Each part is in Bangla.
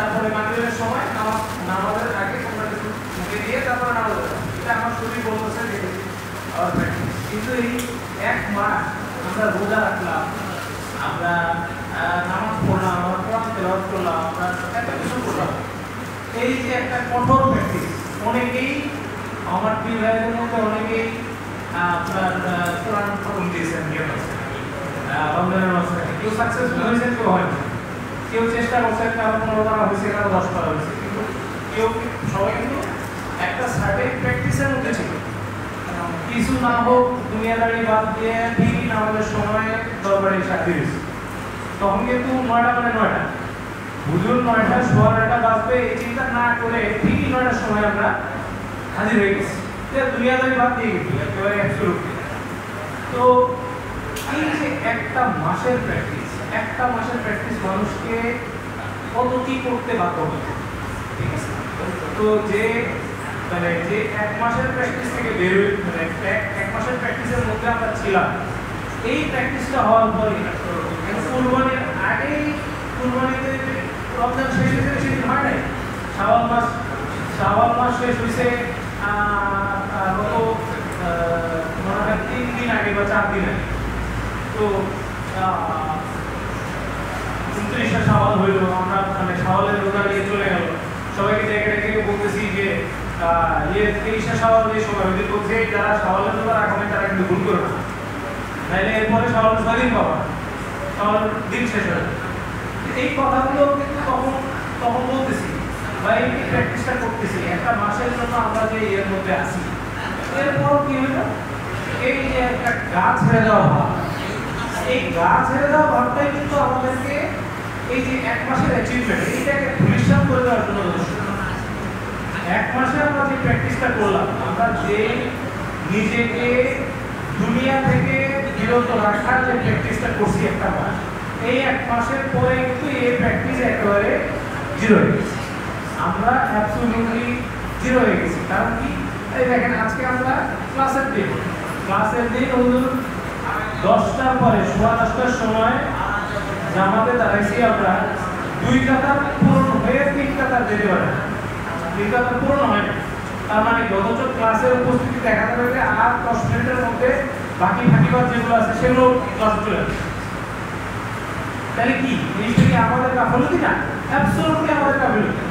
তারপরে মাগরিবের সময় নামাজের আগে তোমরা কিছু মুখে দিয়ে তারপরে নামাজ পড়ো। এটা আমার শরীর বলতেছে যে আওয়ার প্র্যাকটিস। কিন্তু এই এক মাস আমরা রোজা রাখলাম, আমরা নামাজ পড়লাম, আমরা কোরআন তেলাওয়াত করলাম, আমরা এত কিছু করলাম, এই যে একটা কঠোর প্র্যাকটিস। অনেকেই আমার পীর ভাইয়ের মধ্যে অনেকেই আপনার কোরআন খতম দিয়েছেন, রমজানের মাঝখানে কেউ সাকসেসফুল হয়েছেন, কেউ হয়নি, কেউ চেষ্টা করছেন, কারো 15 করা হয়েছে, কারো 10 করা হয়েছে, কিন্তু কেউ সবাই কিন্তু একটা সার্টেন প্র্যাকটিসের মধ্যে ছিল। কিছু না হোক দুনিয়াদারি বাদ দিয়ে ঠিকই আমাদের সময় দরবারে সাথে হয়েছে। তখন কিন্তু 9টা মানে 9টা, হুজুর 9টা সোয়া 9টা বাজবে এই চিন্তা না করে ঠিকই 9টার সময় আমরা হাজির হয়ে গেছি। দুনিয়াদারি বাদ দিয়ে গেছি একেবারে অ্যাবসলিউটলি। তো এই যে একটা মাসের প্র্যাকটিস মানুষকে কত কি করতে বাধ্য করে, ঠিক আছে? তো যে মানে যে এক মাসের প্র্যাকটিস থেকে বের হয়ে মানে এক মাসের প্র্যাকটিসের মধ্যে আমরা ছিলাম, এই প্র্যাকটিসটা হওয়ার পরে কুরবানির আগেই, কুরবানিতে রমজান শেষ হয়েছে বেশি দিন হয় নাই, শাওয়াল মাস শেষ হয়েছে গত মনে হয় 3 দিন আগে বা 4 দিন আগে। তো 29শে শাওয়াল হইল, আমরা মানে শাওয়ালের রোজা নিয়ে চলে গেল, সবাইকে ডেকে বলতেছি যে 23শে শাওয়াল এই সময় যদি বলছে যারা শাওয়ালের রোজা রাখবেন তারা কিন্তু ভুল করবে না, নাইলে এরপরে শাওয়াল 6 দিন পাবা, শাওয়াল দিন শেষ হয়ে যাবে। এই কথাগুলো কিন্তু তখন বলতেছি বা এই প্র্যাকটিসটা করতেছি একটা মাসের জন্য আমরা যে এর মধ্যে আছি। এরপর কি হলো, এই যে একটা গা ছেড়ে দেওয়া ভাব, এই গা ছেড়ে দেওয়া ভাবটাই কিন্তু আমাদেরকে এই যে এক মাসের অ্যাচিভমেন্ট এইটাকে ধূলিসাৎ করে দেওয়ার জন্য যথেষ্ট। এক মাসে আমরা যে প্র্যাকটিসটা করলাম, আমরা যে নিজেকে দুনিয়া থেকে বিরত রাখার যে প্র্যাকটিসটা করছি একটা মাস, এই এক মাসের পরে কিন্তু এই প্র্যাকটিস একেবারে জিরো হয়ে গেছে, আমরা অ্যাবসলিউটলি জিরো হয়ে গেছি। কারণ কি, এই দেখেন আজকে আমরা ক্লাসের দিন হুজুর 10টার পরে 10:15টার সময় জামাতে দাঁড়াইছি, আমরা 2 কাতার পূরণ হয়ে 3 কাতার যেতে পারে, 3 কাতার পূরণ হয় না। তার মানে যত ক্লাসের উপস্থিতি দেখা যাবে যে আর 10 মিনিটের মধ্যে বাকি ফাঁকিবাদ যেগুলো আছে সেগুলো ক্লাসে চলে আসবে। তাহলে কি জিনিসটা কি আমাদের গাফিলতি না? অ্যাবসলিউটলি আমাদের গাফিলতি।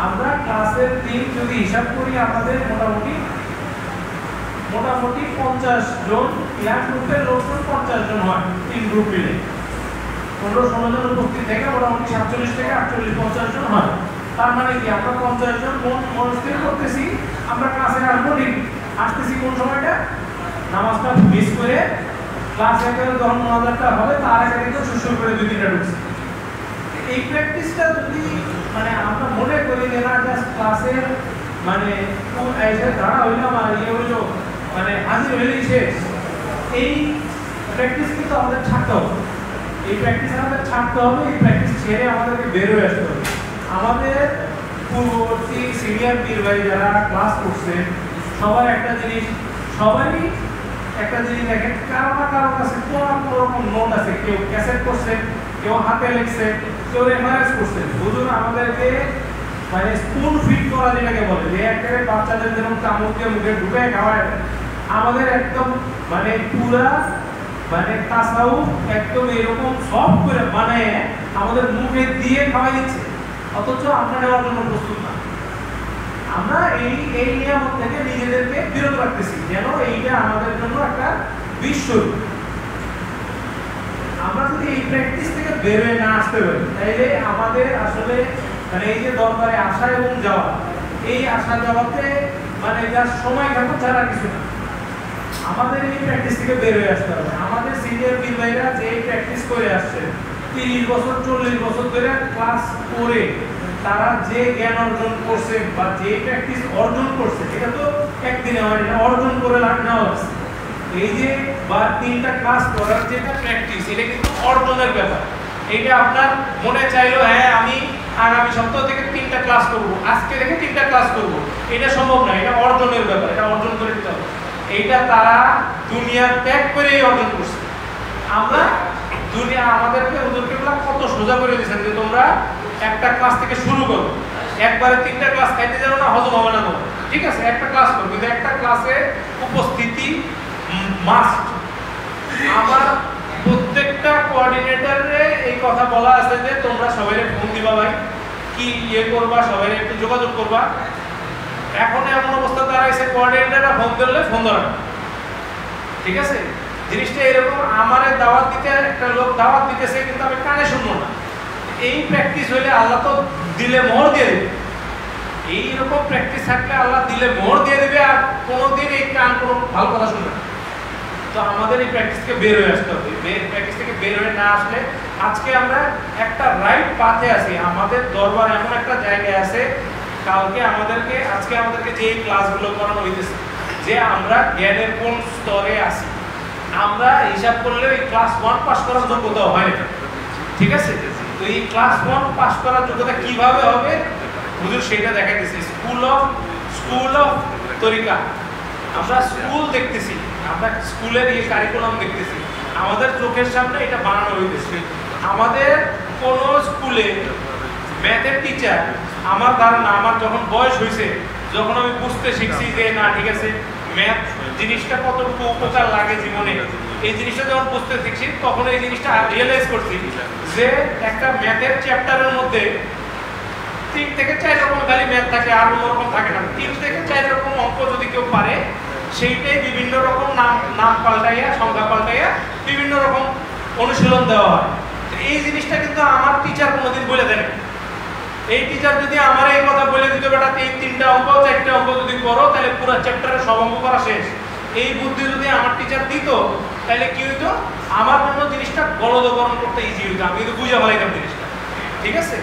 আমরা ক্লাসের দিন যদি হিসাব করি আমাদের মোটামুটি 50 জন, ক্লাস গ্রুপের লোকজন 50 জন হয়, 3 গ্রুপ মিলে 15-16 জন উপস্থিত থেকে মোটামুটি 47 থেকে 48-50 জন হয়। তার মানে কি আমরা 50 জন মনস্থির করতেছি আমরা ক্লাসে আসবো, ঠিক আসতেছি কোন সময়টা, নামাজটা মিস করে ক্লাস একেবারে যখন মোনাজাতটা হবে তার আগে কিন্তু সুসু করে 2-3টা ঢুকছি। এই প্র্যাকটিসটা যদি মানে আমরা মনে করি যে না জাস্ট ক্লাসের মানে এসে দাঁড়া হইলাম আর ইয়ে হইলো মানে হাজির হইলেই শেষ, এই প্র্যাকটিস কিন্তু আমাদের ছাড়তে হবে। এই প্র্যাকটিস আমাদের ছাড়তে হবে, এই প্র্যাকটিস ছেড়ে আমাদেরকে বের হয়ে আসতে হবে। আমাদের পূর্ববর্তী সিনিয়র পীর ভাই যারা ক্লাস করছেন সবাই একটা জিনিস দেখেন, কারো না কারো কাছে কোনো রকম নোট আছে, কেউ ক্যাসেট করছে, কেউ হাতে লিখছে, কেউ রেফারেন্স করছে। বুঝুন আমাদেরকে মানে স্পুন ফিট করা যেটাকে বলে, যে একেবারে বাচ্চাদের যেরকম কামড় দিয়ে মুখে ঢুকে খাওয়ায়, আমাদের একদম মানে পুরা মানে তাসাউফ একদম এরকম সফট করে বানায় আমাদের মুখে দিয়ে খাওয়াই দিচ্ছে, অথচ আমরা নেওয়ার জন্য প্রস্তুত না। আমরা এই নিয়ামত থেকে নিজেদেরকে বিরত রাখতেছি, যেন এইটা আমাদের জন্য একটা বিস্ময়। আমরা যদি এই প্র্যাকটিস থেকে বের হয়ে না আসতে পারি, তাইলে আমাদের আসলে মানে এই যে দরবারে আসা এবং যাওয়া, এই আসা যাওয়াতে মানে যার সময় কাটে ছাড়া কিছু না। আমাদের এই প্র্যাকটিস থেকে বের হয়ে আসতে হবে। আমাদের সিনিয়র পীর ভাইরা যে প্র্যাকটিস করে আসছে 30 বছর 40 বছর ধরে ক্লাস করে তারা যে জ্ঞান অর্জন করছে বা যে প্র্যাকটিস অর্জন করছে, এটা তো একদিনে হয় না, অর্জন করে নেওয়া হচ্ছে। এই যে বা 3টা ক্লাস করার যেটা প্র্যাকটিস, এটা কিন্তু অর্জনের ব্যাপার। এটা আপনার মনে চাইলো হ্যাঁ আমি আগামী সপ্তাহ থেকে 3টা ক্লাস করব, আজকে থেকে 3টা ক্লাস করব, এটা সম্ভব না। এটা অর্জনের ব্যাপার, এটা অর্জন করে দিতে হবে। এইটা তারা দুনিয়া ত্যাগ করে অর্জন করছে। আমরা দুনিয়া আমাদেরকে হুজুরকে কত সোজা করে দিয়েছেন যে তোমরা একটা ক্লাস থেকে শুরু করো, একবারে 3টা ক্লাস খাইতে যাও না, হজম হবে না তোমার, ঠিক আছে? একটা ক্লাস করো, কিন্তু একটা ক্লাসে উপস্থিতি মাস্ট। আমার প্রত্যেকটা কোঅর্ডিনেটরে এই কথা বলা আছে যে তোমরা সবাই ফোন দিবা ভাই, কি ইয়ে করবা, সবাই একটু যোগাযোগ করবা। এখন এমন অবস্থা দাঁড়াইছে কোঅর্ডিনেটররা ফোন দিলে ফোন ধরে না, ঠিক আছে? জিনিসটা এরকম, আমারে দাওয়াত দিতে একটা লোক দাওয়াত দিতেছে কিন্তু আমি কানে শুনবো না। এই প্র্যাকটিস হইলে আল্লাহ তো দিলে মোহর দিয়ে দেবে। এইরকম প্র্যাকটিস থাকলে আল্লাহ দিলে মোহর দিয়ে দেবে, আর কোনোদিন এই কান কোনো ভালো কথা শুনবে না। তো আমাদের এই প্র্যাকটিস থেকে বের হয়ে আসতে হবে। প্র্যাকটিস থেকে বের হয়ে না আসলে আজকে আমরা একটা রাইট পাথে আছি। আমাদের দরবার এমন একটা জায়গায় আছে, কালকে আমাদেরকে আজকে আমাদেরকে যে ক্লাসগুলো করানো হইতেছে, যে আমরা জ্ঞানের কোন স্তরে আছি, আমরা হিসাব করলে এই ক্লাস 1 পাস করার যোগ্যতা হয় না, ঠিক আছে? তো এই ক্লাস 1 পাস করার যোগ্যতা কিভাবে হবে হুজুর সেটা দেখাইতেছি। স্কুল অফ তরিকা, আমরা স্কুল দেখতেছি, আমরা স্কুলের এই কারিকুলাম দেখতেছি, আমাদের চোখের সামনে এটা বানানো হইতেছে। আমাদের কোন স্কুলে ম্যাথের টিচার, আমার ধারণা আমার যখন বয়স হয়েছে, যখন আমি বুঝতে শিখছি যে না ঠিক আছে ম্যাথ জিনিসটা কতটুকু উপকার লাগে জীবনে, এই জিনিসটা যখন বুঝতে শিখছি তখন এই জিনিসটা রিয়েলাইজ করছি যে একটা ম্যাথের চ্যাপ্টারের মধ্যে 3 থেকে 4 রকম খালি ম্যাথ থাকে, আর অন্য রকম থাকে না। 3 থেকে 4 রকম অঙ্ক যদি কেউ পারে, সেইটাই বিভিন্ন রকম নাম পাল্টাইয়া, সংখ্যা পাল্টাইয়া বিভিন্ন রকম অনুশীলন দেওয়া হয়। এই জিনিসটা কিন্তু আমার টিচার কোনোদিন বলে দেন। এই টিচার যদি আমার এই কথা বলে দিত বেটা এই 3টা অঙ্ক 4টা অঙ্ক যদি করো তাহলে পুরো চ্যাপ্টারের সব অঙ্ক করা শেষ, এই বুদ্ধি যদি আমার টিচার দিত তাহলে কি হইতো, আমার জন্য জিনিসটা গলদকরণ করতে ইজি হইতো, আমি কিন্তু বুঝে ফেলাইতাম জিনিসটা, ঠিক আছে?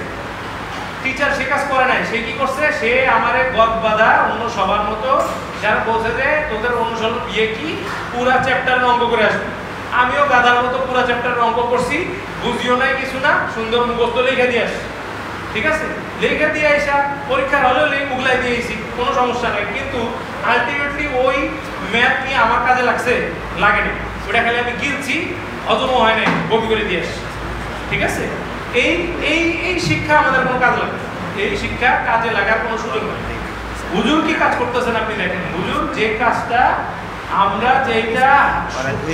টিচার সে কাজ করে নাই, সে কি করছে, সে আমারে গদ বাঁধা অন্য সবার মতো যারা বলছে যে তোদের অনুসরণ বিয়ে কি পুরা চ্যাপ্টারের অঙ্ক করে আসবে। আমিও গাধার মতো পুরা চ্যাপ্টারের অঙ্ক করছি, বুঝিও নাই কিছু না, সুন্দর মুখস্থ লিখে দিয়ে আসছি, ঠিক আছে? লিখে দিয়ে আসা পরীক্ষার হলেও উগলাই দিয়ে আসি, কোনো সমস্যা নাই। কিন্তু আলটিমেটলি ওই ম্যাথ নিয়ে আমার কাজে লাগছে, লাগেনি, ওটা খালি আমি গিলছি, হজমও হয় নাই, বমি করে দিয়ে আসছি, ঠিক আছে? এই এই এই শিক্ষা আমাদের কোনো কাজে লাগে, এই শিক্ষা কাজে লাগার কোনো সুযোগ নেই। হুজুর কি কাজ করতেছেন আপনি দেখেন, হুজুর যে কাজটা আমরা যেটা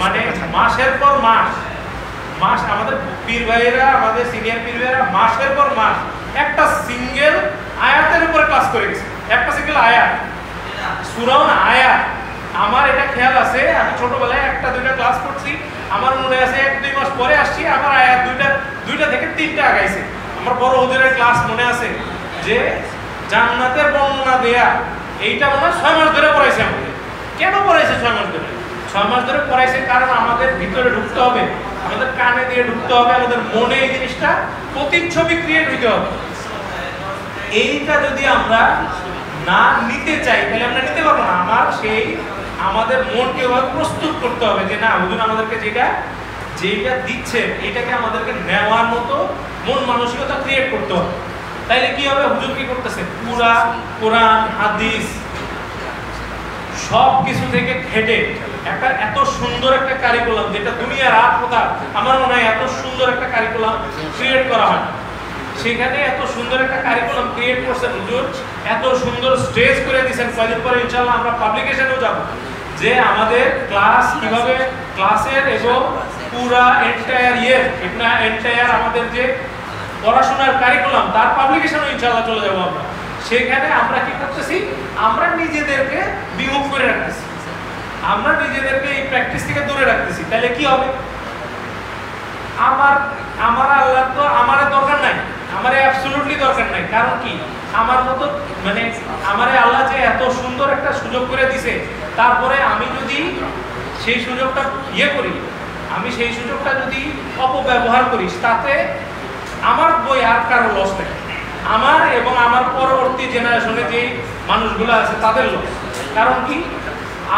মানে মাসের পর মাস আমাদের পীর ভাইয়েরা, আমাদের সিনিয়র পীর ভাইয়েরা মাসের পর মাস একটা সিঙ্গেল আয়াতের উপরে ক্লাস করে গেছে, একটা সিঙ্গেল আয়াত, সূরাও না আয়াত। আমার এটা খেয়াল আছে, আমি ছোটবেলায় 1-2টা ক্লাস করছি, আমার মনে আছে 1-2 মাস পরে আসছি, আমার আয়াত দুইটা থেকে 3টা আগাইছে। আমার বড় হুজুরের ক্লাস মনে আছে যে জান্নাতের বর্ণনা দেয়া, এইটা মনে হয় 6 মাস ধরে পড়াইছে আমাদের। কেন পড়াইছে 6 মাস ধরে? 6 মাস ধরে পড়াইছে কারণ আমাদের ভিতরে ঢুকতে হবে, আমাদের কানে দিয়ে ঢুকতে হবে, আমাদের মনে এই জিনিসটা প্রতিচ্ছবি ক্রিয়েট হইতে হবে। এইটা যদি আমরা না নিতে চাই তাহলে আমরা নিতে পারবো না। আমাদের মনকে প্রস্তুত করতে হবে যে না হুজুর আমাদেরকে যেটা দিচ্ছে এটাকে আমাদেরকে নেওয়ার মতো মন মানসিকতা ক্রিয়েট করতে হবে। তাইলে কি হবে, হুজুর কি করতেছে, পুরা কোরআন হাদিস সব কিছু থেকে ঘেটে একটা এত সুন্দর একটা কারিকুলাম, যেটা দুনিয়ার আর কোথাও আমার মনে হয় এত সুন্দর একটা কারিকুলাম ক্রিয়েট করা হয়। সেখানে এত সুন্দর একটা কারিকুলাম ক্রিয়েট করছেন হুজুর, এত সুন্দর স্টেজ করে দিয়েছেন। কয়েকদিন পরে ইনশাআল্লাহ আমরা পাবলিকেশনেও যাব যে আমাদের ক্লাস কিভাবে, ক্লাসের এবং পুরা এন্টায়ার আমাদের যে পড়াশোনার কারিকুলাম তার পাবলিকেশনও ইনশাআল্লাহ চলে যাব আমরা। সেখানে আমরা কি করতেছি, আমরা নিজেদেরকে বিমুখ করে রাখতেছি, আমরা নিজেদেরকে এই প্র্যাকটিস থেকে দূরে রাখতেছি। তাহলে কি হবে, আমার আল্লাহ তো আমার দরকার নাই, আমার অ্যাবসলিউটলি দরকার নাই। কারণ কি, আমার মতো মানে আমারে আল্লাহ যে এত সুন্দর একটা সুযোগ করে দিছে, তারপরে আমি যদি সেই সুযোগটা করি, আমি সেই সুযোগটা যদি অপব্যবহার করি, তাতে আমার বই আর কারো লস নেই, আমার এবং আমার পরবর্তী জেনারেশনে যে মানুষগুলো আছে তাদের লস। কারণ কি,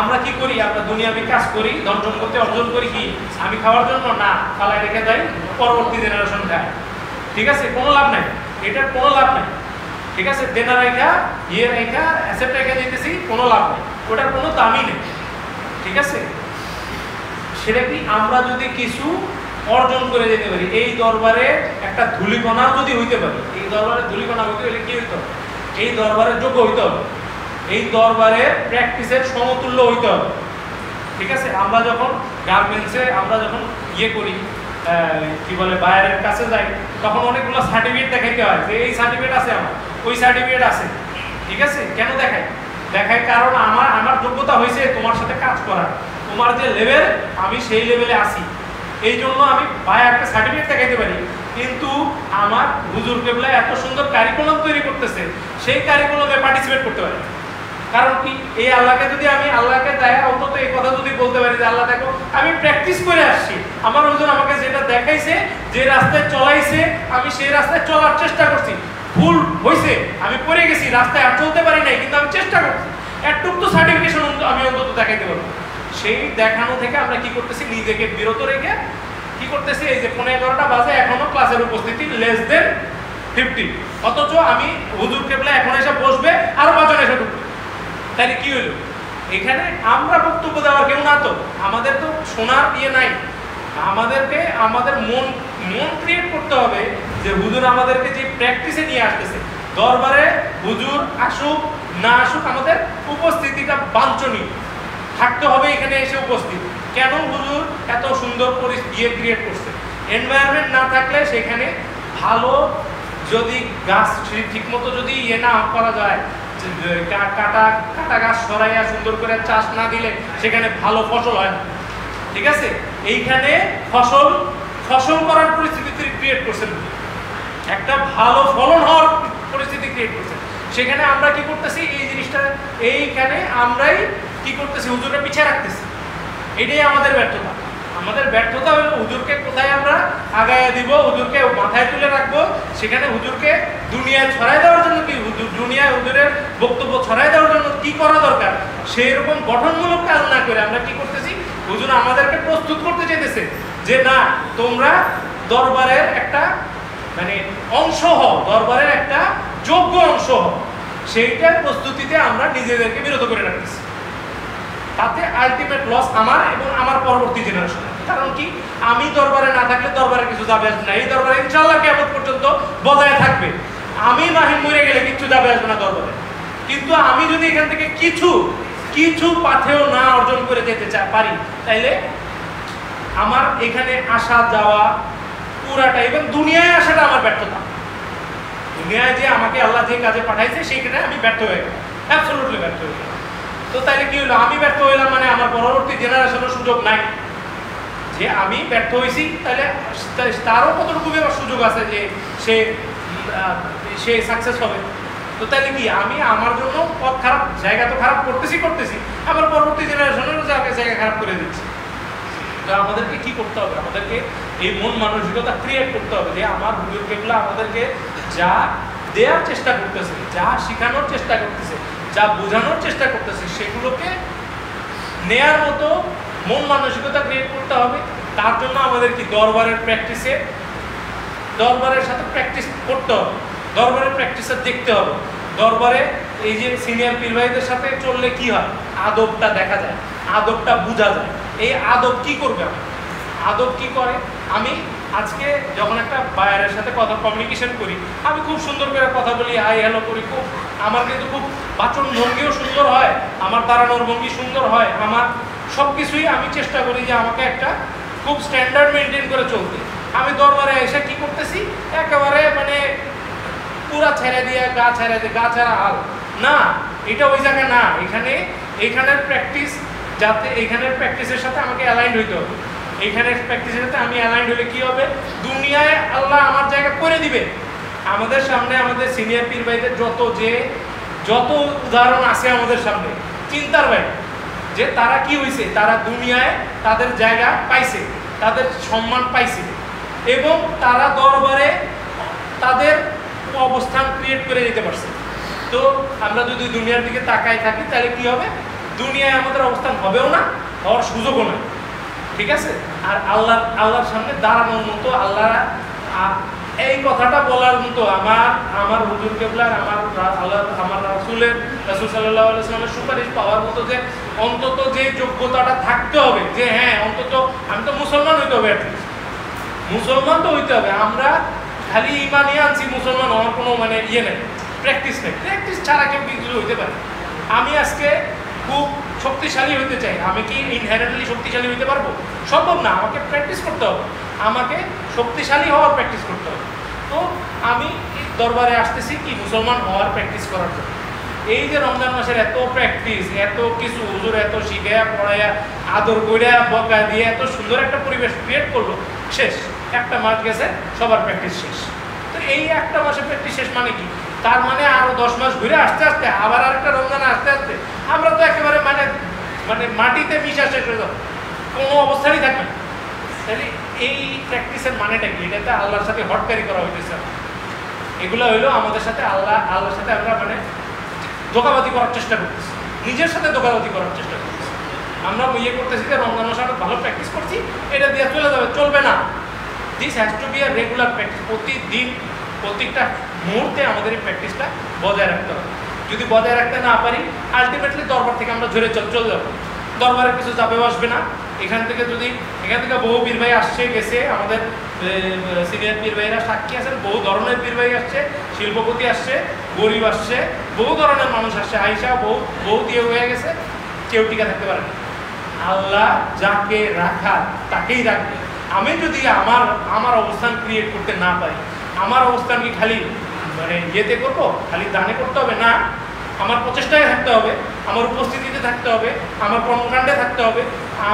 আমরা কি করি, আমরা দুনিয়াবি কাজ করি, ধন সম্পত্তি অর্জন করি, কি আমি খাওয়ার জন্য না, ফালায় রেখে যাই, পরবর্তী জেনারেশন খায়, ঠিক আছে? কোনো লাভ নাই, এটার কোনো লাভ নাই, ঠিক আছে? দেনা রেখা রেখা অ্যাসেট রেখে দিতেছি, কোনো লাভ নেই, ওটার কোনো দামই নেই, ঠিক আছে? সেটা কি আমরা যদি কিছু অর্জন করে যেতে পারি, এই দরবারে একটা ধূলিকণা যদি হইতে পারি, এই দরবারে ধূলিকণা হইতে হলে কি হইতে হবে? এই দরবারের যোগ্য হইতে হবে, এই দরবারে প্র্যাকটিসের সমতুল্য হইতে হবে। ঠিক আছে, আমরা যখন গার্মেন্টসে আমরা যখন করি কি বলে বাইরের কাছে যাই, তখন অনেকগুলো সার্টিফিকেট দেখাইতে হয় যে এই সার্টিফিকেট আছে আমার, ওই সার্টিফিকেট আছে। ঠিক আছে, কেন দেখায় কারণ আমার যোগ্যতা হয়েছে তোমার সাথে কাজ করার, তোমার যে লেভেল আমি সেই লেভেলে আছি, এই জন্য আমি বাইরের সার্টিফিকেট দেখাইতে পারি। কিন্তু আমার হুজুর কেবলা এত সুন্দর কারিকুলাম তৈরি করতেছে, সেই কারিকুলামে পার্টিসিপেট করতে পারি। কারণ কি, এই আল্লাহকে যদি আমি আল্লাহকে দেয়া অন্তত এই কথা যদি বলতে পারি যে আল্লাহ দেখো আমি প্র্যাকটিস করে আসছি, আমার হুজুর আমাকে যেটা দেখাইছে, যে রাস্তায় চলাইছে, আমি সেই রাস্তায় চলার চেষ্টা করছি, ভুল হয়েছে, আমি পড়ে গেছি, রাস্তায় আর চলতে পারি নাই, কিন্তু আমি চেষ্টা করছি, একটুক তো সার্টিফিকেশন আমি অন্তত দেখাইতে পারবো। সেই দেখানো থেকে আমরা কি করতেছি, নিজেকে বিরত রেখে কি করতেছি, এই যে 11:15 বাজে এখনো ক্লাসের উপস্থিতি <50, অথচ আমি হুজুর কেবলা এখন এসে বসবে আর 5 জন এসে ঢুকবে। তাহলে কি হলো, এখানে আমরা বক্তব্য দেওয়ার কেউ না, তো আমাদের তো শোনার ইয়ে নাই, আমাদের মন ক্রিয়েট করতে হবে যে হুজুর আমাদেরকে যে প্র্যাকটিসে নিয়ে আসতেছে, দরবারে হুজুর আসুক না আসুক আমাদের উপস্থিতিটা বাঞ্ছনীয় থাকতে হবে, এখানে এসে উপস্থিত। কেন হুজুর এত সুন্দর পরিস্থিতি ক্রিয়েট করছে, এনভায়রনমেন্ট না থাকলে সেখানে ভালো যদি গাছ ঠিকমতো যদি ইয়ে না করা যায়, কাটা গাছ সরাইয়া সুন্দর করে চাষ না দিলে সেখানে ভালো ফসল হয় না। ঠিক আছে, এইখানে ফসল করার পরিস্থিতি ক্রিয়েট করছেন, একটা ভালো ফলন হওয়ার পরিস্থিতি ক্রিয়েট করছেন। সেখানে আমরা কি করতেছি, এই জিনিসটা এইখানে আমরাই কি করতেছি, হুজুরকে পিছিয়ে রাখতেছি। এটাই আমাদের ব্যর্থতা। আমাদের ব্যর্থতা হলো হুজুরকে কোথায় আমরা আগায় দিব, হুজুরকে মাথায় তুলে রাখবো, সেখানে হুজুরকে দুনিয়ায় ছড়াই দেওয়ার জন্য কি, দুনিয়ায় হুজুরের বক্তব্য ছড়াই দেওয়ার জন্য কি করা দরকার, সেই রকম গঠনমূলক কাজ না করে আমরা কি করতেছি, হুজুর আমাদেরকে প্রস্তুত করতে চাইতেছে যে না তোমরা দরবারের একটা মানে অংশ হও, দরবারের একটা যোগ্য অংশ হও, সেইটার প্রস্তুতিতে আমরা নিজেদেরকে বিরত করে রাখতেছি। তাতে আলটিমেট লস আমার এবং আমার পরবর্তী জেনারেশন। কারণ কি, আমি দরবারে না থাকলে দরবারে কিছু যাবে আসবে না, এই দরবারে ইনশাআল্লাহ কিয়ামত পর্যন্ত বজায় থাকবে। আমি মাহিন মরে গেলে কিছু যাবে আসবে না দরবারে, কিন্তু আমি যদি এখান থেকে কিছু পাথেও না অর্জন করে যেতে পারি, তাইলে আমার এখানে আসা যাওয়া পুরাটা এবং দুনিয়ায় আসাটা আমার ব্যর্থতা। দুনিয়ায় যে আমাকে আল্লাহ যে কাজে পাঠাইছে সেইখানে আমি ব্যর্থ হয়ে গেলাম, অ্যাবসলিউটলি ব্যর্থ হয়ে গেলাম। তো তাইলে কি হলো, আমি ব্যর্থ হইলাম মানে আমার পরবর্তী জেনারেশনের সুযোগ নাই। যে আমি ব্যর্থ হয়েছি তাহলে তারও কতটুকু সুযোগ আছে যে সে সাকসেস হবে। তো তাইলে কি আমি আমার জন্য পথ খারাপ, জায়গা তো খারাপ করতেছি, আমার পরবর্তী জেনারেশনেরও জায়গা খারাপ করে দিচ্ছি। তো আমাদেরকে কি করতে হবে, আমাদেরকে এই মন মানসিকতা ক্রিয়েট করতে হবে যে আমার হুজুর কেবলা আমাদেরকে যা দেওয়ার চেষ্টা করতেছে, যা শেখানোর চেষ্টা করতেছে, যা বোঝানোর চেষ্টা করতেছে, সেগুলোকে নেয়ার মতো মন মানসিকতা ক্রিয়েট করতে হবে। তার জন্য আমাদের কি দরবারের সাথে প্র্যাকটিস করতে হবে, দরবারের প্র্যাকটিসটা দেখতে হবে। দরবারে এই যে সিনিয়র পীর ভাইদের সাথে চললে কি হয়, আদবটা দেখা যায়, আদবটা বোঝা যায়। এই আদব কি করবে, আদব কি করে, আমি আজকে যখন একটা বায়ারের সাথে কথা কমিউনিকেশন করি, আমি খুব সুন্দর করে কথা বলি, হাই হ্যালো করি, খুব আমার কিন্তু খুব বাচন ভঙ্গিও সুন্দর হয়, আমার দাঁড়ানোর ভঙ্গি সুন্দর হয়, আমার সব কিছুই আমি চেষ্টা করি যে আমাকে একটা খুব স্ট্যান্ডার্ড মেনটেন করে চলতে। আমি দরবারে এসে কি করতেছি, একেবারে মানে পুরা ছেড়ে দিয়ে গা ছাড়া হাল না, এটা ওই জায়গা না। এইখানের প্র্যাকটিস যাতে এইখানের প্র্যাকটিসের সাথে আমাকে অ্যালাইন্ড হইতে হবে। এইখানের প্র্যাকটিসের সাথে আমি অ্যালাইন্ড হলে কি হবে, দুনিয়ায় আল্লাহ আমার জায়গা করে দিবে। আমাদের সামনে আমাদের সিনিয়র পীর ভাইদের যত উদাহরণ আছে আমাদের সামনে, চিন্তার বাইরে যে তারা কি হয়েছে, তারা দুনিয়ায় তাদের জায়গা পাইছে, তাদের সম্মান পাইছে এবং তারা দরবারে তাদের অবস্থান ক্রিয়েট করে দিতে পারছে। তো আমরা যদি দুনিয়ার দিকে তাকাই থাকি তাহলে কি হবে, দুনিয়ায় আমাদের অবস্থান হবেও না, হওয়ার সুযোগও নাই। ঠিক আছে, আর আল্লাহর সামনে দাঁড়ানোর মতো, আল্লাহ এই কথাটা বলার মতো আমার হুজুর কেবলার আমার রাসূল সাল্লাল্লাহু আলাইহি ওয়াসাল্লামের সুপারিশ পাওয়ার মতো যে অন্তত যে যোগ্যতাটা থাকতে হবে যে হ্যাঁ অন্তত আমি তো মুসলমান হইতে হবে, মুসলমান তো হইতে হবে। আমরা খালি ইমানই আনছি, মুসলমান হওয়ার কোনো মানে ইয়ে নেই, প্র্যাকটিস নেই। প্র্যাকটিস ছাড়া কেউ কিছু হইতে পারে। আমি আজকে খুব শক্তিশালী হইতে চাই, আমি কি ইনহেরেন্টলি শক্তিশালী হইতে পারবো? সম্ভব না। আমাকে প্র্যাকটিস করতে হবে, আমাকে শক্তিশালী হওয়ার প্র্যাকটিস করতে হবে। তো আমি দরবারে আসতেছি কি মুসলমান হওয়ার প্র্যাকটিস করার জন্য। এই যে রমজান মাসের এত প্র্যাকটিস, এত কিছু হুজুর এত শিখাইয়া পড়াইয়া আদর কইরা বকা দিয়ে এত সুন্দর একটা পরিবেশ ক্রিয়েট করলো, শেষ। একটা মাস গেছে, সবার প্র্যাকটিস শেষ। তো এই একটা মাসে প্র্যাকটিস শেষ মানে কি? তার মানে আরো 10 মাস ঘুরে আসতে আসতে আবার আরেকটা রমজান আসতে আসতে আমরা তো একেবারে মানে মানে মাটিতে মিশা শেষ হয়ে যাবো, কোনো অবস্থারই থাকবে না। তাহলে এই প্র্যাকটিসের মানেটা কি? এটাতে আল্লাহর সাথে হটকারি করা হইতেছে। এগুলো হইলো আমাদের সাথে আল্লাহর সাথে আমরা মানে ধোঁকাবাজি করার চেষ্টা করতেছি, নিজের সাথে ধোঁকাবাজি করার চেষ্টা করতেছি। আমরা ইয়ে করতেছি যে রমজান মাসে আমরা ভালো প্র্যাকটিস করছি, এটা দিয়ে চলে যাবে, চলবে না। This has to be a regular practice. প্রতিদিন প্রত্যেকটা মুহূর্তে আমাদের এই প্র্যাকটিসটা বজায় রাখতে হবে। যদি বজায় রাখতে না পারি, আলটিমেটলি দরবার থেকে আমরা ঝরে চলে যাবো। দরবারের কিছু যাবেও আসবে না। এখান থেকে বহু পীর ভাই আসছে গেছে, আমাদের সিনিয়র পীর ভাইরা সাক্ষী আছেন, বহু ধরনের পীর ভাই আসছে, শিল্পপতি আসছে, গরিব আসছে, বহু ধরনের মানুষ আসছে, আইসা বহু দিয়ে হয়ে গেছে, কেউ টিকা থাকতে পারে না। আল্লাহ যাকে রাখার তাকেই রাখবে। আমি যদি আমার অবস্থান ক্রিয়েট করতে না পারি, আমার অবস্থান কি খালি মানে ইয়েতে করবো, খালি দানে করতে হবে না, আমার প্রচেষ্টায় থাকতে হবে, আমার উপস্থিতিতে থাকতে হবে, আমার কর্মকাণ্ডে থাকতে হবে।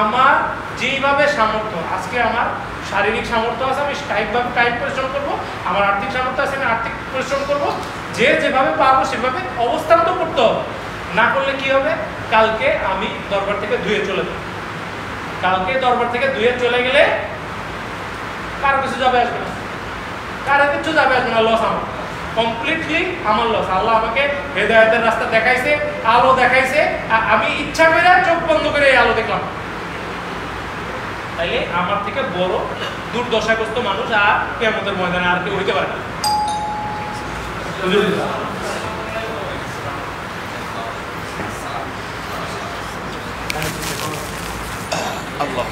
আমার যেইভাবে সামর্থ্য, আজকে আমার শারীরিক সামর্থ্য আছে, আমি কায়িকভাবে কায়িক পরিশ্রম করবো, আমার আর্থিক সামর্থ্য আছে, আমি আর্থিক পরিশ্রম করবো। যেভাবে পারবো সেভাবে অবস্থান তো করতে হবে। না করলে কি হবে? কালকে আমি দরবার থেকে ধুয়ে চলে যাব। কালকে দরবার থেকে ধুয়ে চলে গেলে কারো কিছু যাবে আসবে না, কারো কিছু যাবে আসবে না, লস আমার, কমপ্লিটলি আমার লস। আল্লাহ আমাকে হেদায়েতের রাস্তা দেখাইছে, আলো দেখাইছে, আমি ইচ্ছা করে চোখ বন্ধ করে এই আলো দেখলাম। তাইলে আমার থেকে বড় দুর্দশাগ্রস্ত মানুষ আর কিয়ামতের ময়দানে আর কেউ হইতে পারে না। আল্লাহ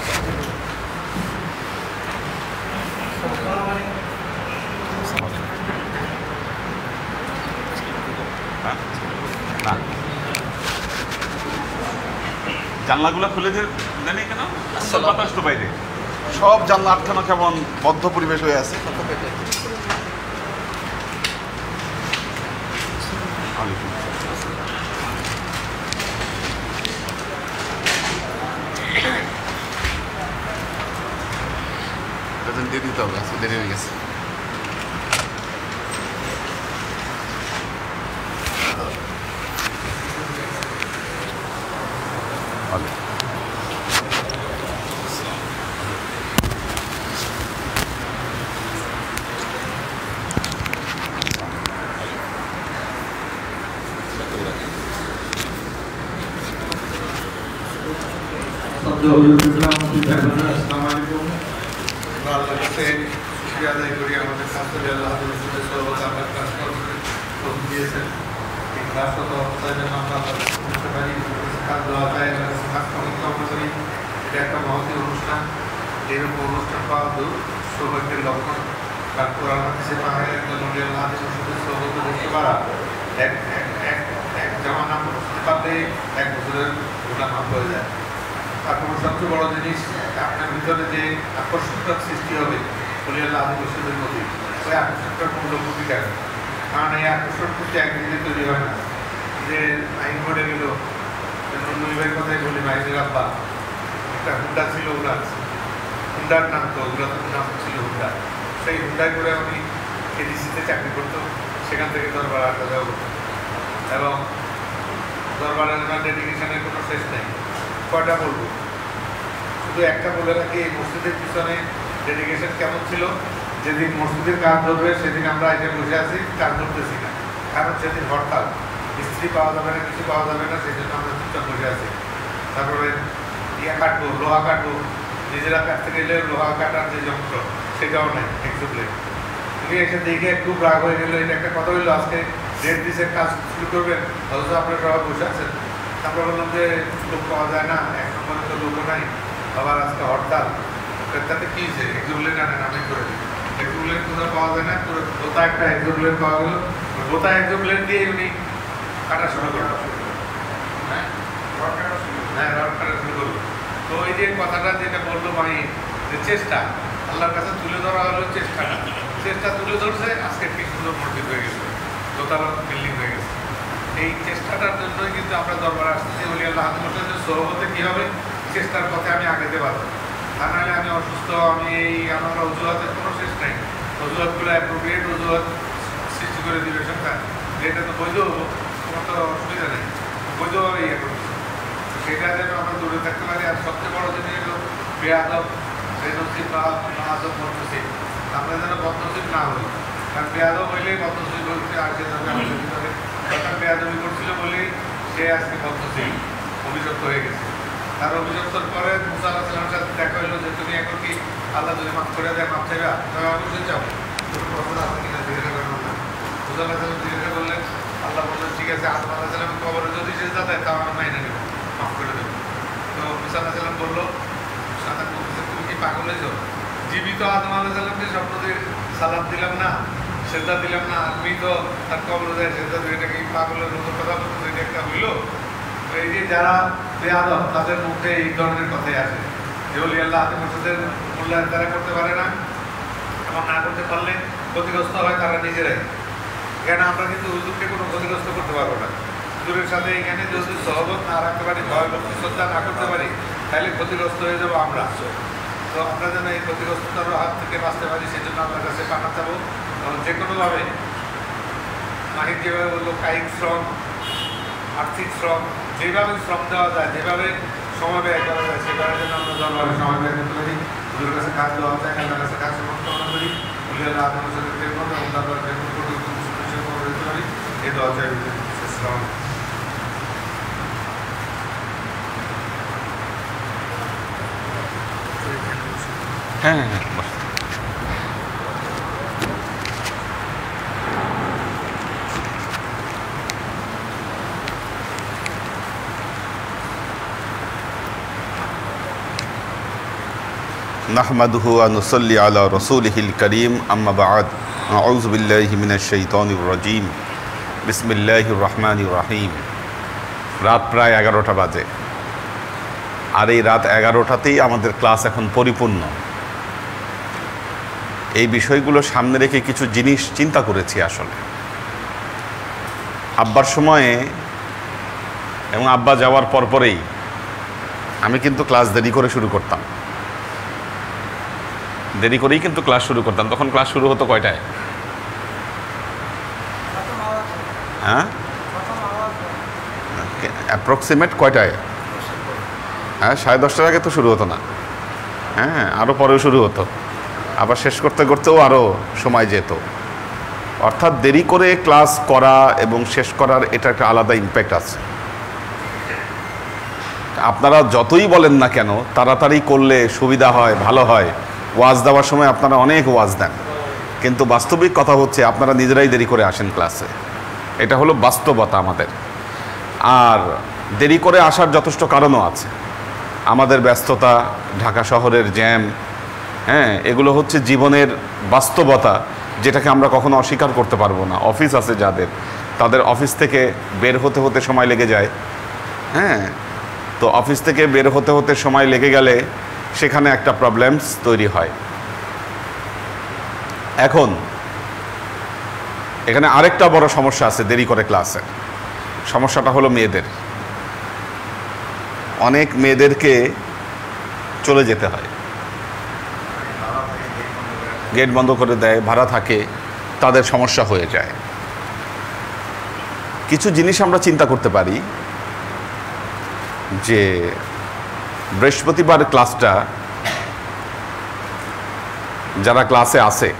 জানলাগুলো খুলে দেন কেন? বাতাস তো বাইরে, সব জানলা আটকানো, কেমন বদ্ধ পরিবেশ হয়ে আছে। দিয়ে দিতে হবে, আজকে দেরি হয়ে গেছে। আল্লাহর কাছে শুকরিয়া আদায় করি, আমাদের ছাত্রদের আল্লাহ আমরা ক্লাস দিয়েছেন। এই ক্লাসগত অবস্থায় যেন আমরা করতে পারি, কাজ দেওয়া যায়, কাজ কামনা করি। এটা একটা মহতী অনুষ্ঠান, এরকম অনুষ্ঠান পাওয়া সৌভাগ্যের লক্ষণ। কারণ কোরআন হাদিসে পাহাড়ে একজন আল্লাহ সৌভাগ্য দেখতে পারা, এক জামা নাম পারলে 1 বছরের গোটা নাম হয়ে যায়। তারপর সবচেয়ে বড় জিনিস, আপনার ভিতরে যে আকর্ষণটার সৃষ্টি হবে আল্লাহ আদিবাসীদের প্রতি, ওই আকর্ষণটার মূল্য ভূমিকা। কারণ এই আকর্ষণ কিন্তু একদিনে তৈরি হয় না। যে আইন ঘটে গেল, নবীর কথাই বলি, মাইনের আব্বা একটা হুন্ডা ছিল, হুন্ডার নাম তো নাম ছিল হুন্ডা। সেই হুন্ডায় করে আমি এডিসিতে চাকরি করতো, সেখান থেকে দরবার আসা যাওয়া করতো। এবং দরবারের ডেডিকেশনের কোনো শেষ নেই। কয়টা বলবো? শুধু একটা বলে রাখি, এই মসজিদের পিছনে ডেডিকেশন কেমন ছিল। যেদিন মসজিদের কাজ ধরবে সেদিন আমরা এসে বসে আছি, কাজ ধরতেছি না, কারণ সেদিন হরতাল, মিস্ত্রি পাওয়া যাবে না, কিছু পাওয়া যাবে না, সেই জন্য আমরা চুপচাপ বসে আছি। তারপরে কাটবো, লোহা কাটবো, নিজেরা কাটতে গেলে লোহা কাটার যে যন্ত্র সেটাও নেই, এক্সপ্লেন। তুমি এসে দেখে খুব রাগ হয়ে গেলো। এটা একটা কথা হইলো, আজকে ডেট দিসের কাজ শুরু করবেন, অথচ আপনারা সবাই বসে আছেন। আমরা বললাম যে লোক পাওয়া যায় না, 1 নম্বরে তো লোকও নাই, আবার আজকে হরতাল, তাতে কি হয়েছে এক্সোপ্লেন আনেন আমি করে দিই এক্সোপ্লেন কোথাও পাওয়া যায় না পুরো বোতা একটা এক্সোপ্লেন পাওয়া গেল বোতা এক্সোপ্লেন দিয়ে উনি কাটা শুরু করলো হ্যাঁ রড কাটা শুরু করলো তো এই যে কথাটা যেটা বললো ভাই যে চেষ্টা আল্লাহর কাছে তুলে ধরা হলো চেষ্টা তুলে ধরছে আজকে কি সুন্দর মসজিদ হয়ে গেছে দোতলা বিল্ডিং হয়ে গেছে এই চেষ্টাটার জন্যই কিন্তু আমরা দরবার আসতেছি বলি আল্লাহ হাতে সহবতে কী হবে চেষ্টার পথে আমি আগাতে পারবো তা নাহলে আমি অসুস্থ আমি আমার অজুহাতের কোনো শেষ নাই অজুহাতগুলো অ্যাপ্রোপ্রিয়েট অজুহাত সৃষ্টি করে দিবে সরকার যেটা তো বৈধ হবো কোনো তো অসুবিধা নেই বৈধভাবে ইয়ে করবো সেটা যেন আমরা দূরে থাকতে পারি আর সবচেয়ে বড় জিনিস হলো বেআদব বেনসিব বা আদব বদনসিব আমরা যেন বদনসিব না হই কারণ বেআদব হইলেই বদনসিব হচ্ছে আর সে যাবে আমাদের ভিতরে সরকার বেআদবি করছিল বলেই সে আজকে বদনসিব অভিযুক্ত হয়ে গেছে তার অভিযুক্তর পরে মুসা আল্লাহ সাল্লামের সাথে দেখা হইলো যে তুমি এখন কি আল্লাহ যদি মাফ করে দেয় মাফ চাইবা তবে অবশ্যই যাও তুমি প্রশ্ন আছে কিনা জিজ্ঞাসা করবেন না মুসা আল্লাহ সাল্লাম জিজ্ঞাসা করলেন আল্লাহ বললেন ঠিক আছে আদম আল্লাহ সাল্লামের কবরে যদি সেজদা দেয় তাও আমি মাইনে নেব মাফ করে দেবো তো মুসা আল্লাহ সাল্লাম বললো সাদা বলতেছে তুমি কি পাগল হয়েছো জীবিত আদম আল্লাহ সাল্লামকে স্বপ্ন দিয়ে সালাম দিলাম না সেজদা দিলাম না আমি তো তার কবরে যায় সেজদা দিয়ে এটা কি পাগলের মতো কথা বলতে এটা একটা হইলো এই যে যারা বেআদব তাদের মধ্যে এই ধরনের কথাই আসে যে বলি আল্লাহ হাতে মসজিদের মূল্যায়ন তারা করতে পারে না এবং না করতে পারলে ক্ষতিগ্রস্ত হয় তারা নিজেরাই এখানে আমরা কিন্তু হুজুরকে কোনো ক্ষতিগ্রস্ত করতে পারবো না হুজুরের সাথে এখানে যদি সহবত না রাখতে পারি ভয় ভক্তি শ্রদ্ধা না করতে পারি তাহলে ক্ষতিগ্রস্ত হয়ে যাবো আমরা তো আমরা যেন এই ক্ষতিগ্রস্ততার হাত থেকে বাঁচতে পারি সেই জন্য আপনার কাছে পাঠা যাবো এবং যে কোনোভাবে মাহির যেভাবে বললো কায়িক শ্রম আর্থিক শ্রম যেভাবে শ্রম দেওয়া যায় যেভাবে সময় ব্যয় করা যায় সেভাবে যেন আমরা দরবারে সময় ব্যয় করতে পারি হুজুরের কাছে কাজ দেওয়া যায় আল্লাহর কাছে কাজ সমর্থন করি উল্লেখ আল্লাহর সাথে প্রেম করতে এবং দরবার প্রেম করতে পারি এই দোয়া চাই শ্রম হ্যাঁ نحمده ونصلي على رسوله الكريم أما بعد أعوذ بالله من الشيطان الرجيم بسم الله الرحمن الرحيم রাত প্রায় 11টা বাজে আর এই রাত 11টাতেই আমাদের ক্লাস এখন পরিপূর্ণ এই বিষয়গুলো সামনে রেখে কিছু জিনিস চিন্তা করেছি আসলে আব্বার সময়ে এবং আব্বা যাওয়ার পরপরেই আমি কিন্তু ক্লাস দেরি করে শুরু করতাম দেরি করেই কিন্তু ক্লাস শুরু করতাম তখন ক্লাস শুরু হতো কয়টায় হ্যাঁ অ্যাপ্রক্সিমেট কয়টায় হ্যাঁ 10:30টার আগে তো শুরু হতো না হ্যাঁ আরও পরেও শুরু হতো আবার শেষ করতে করতেও আরও সময় যেত অর্থাৎ দেরি করে ক্লাস করা এবং শেষ করার এটা একটা আলাদা ইম্প্যাক্ট আছে আপনারা যতই বলেন না কেন তাড়াতাড়ি করলে সুবিধা হয় ভালো হয় ওয়াজ দেওয়ার সময় আপনারা অনেক ওয়াজ দেন কিন্তু বাস্তবিক কথা হচ্ছে আপনারা নিজেরাই দেরি করে আসেন ক্লাসে এটা হলো বাস্তবতা আমাদের আর দেরি করে আসার যথেষ্ট কারণও আছে আমাদের ব্যস্ততা ঢাকা শহরের জ্যাম হ্যাঁ এগুলো হচ্ছে জীবনের বাস্তবতা যেটাকে আমরা কখনো অস্বীকার করতে পারবো না অফিস আছে যাদের তাদের অফিস থেকে বের হতে হতে সময় লেগে যায় হ্যাঁ তো অফিস থেকে বের হতে হতে সময় লেগে গেলে সেখানে একটা প্রবলেমস তৈরি হয় এখন এখানে আরেকটা বড় সমস্যা আছে দেরি করে ক্লাসে সমস্যাটা হলো মেয়েদের অনেক মেয়েদেরকে চলে যেতে হয় গেট বন্ধ করে দেয় ভাড়া থাকে তাদের সমস্যা হয়ে যায় কিছু জিনিস আমরা চিন্তা করতে পারি যে বৃহস্পতিবার ক্লাসটা যারা ক্লাসে আসে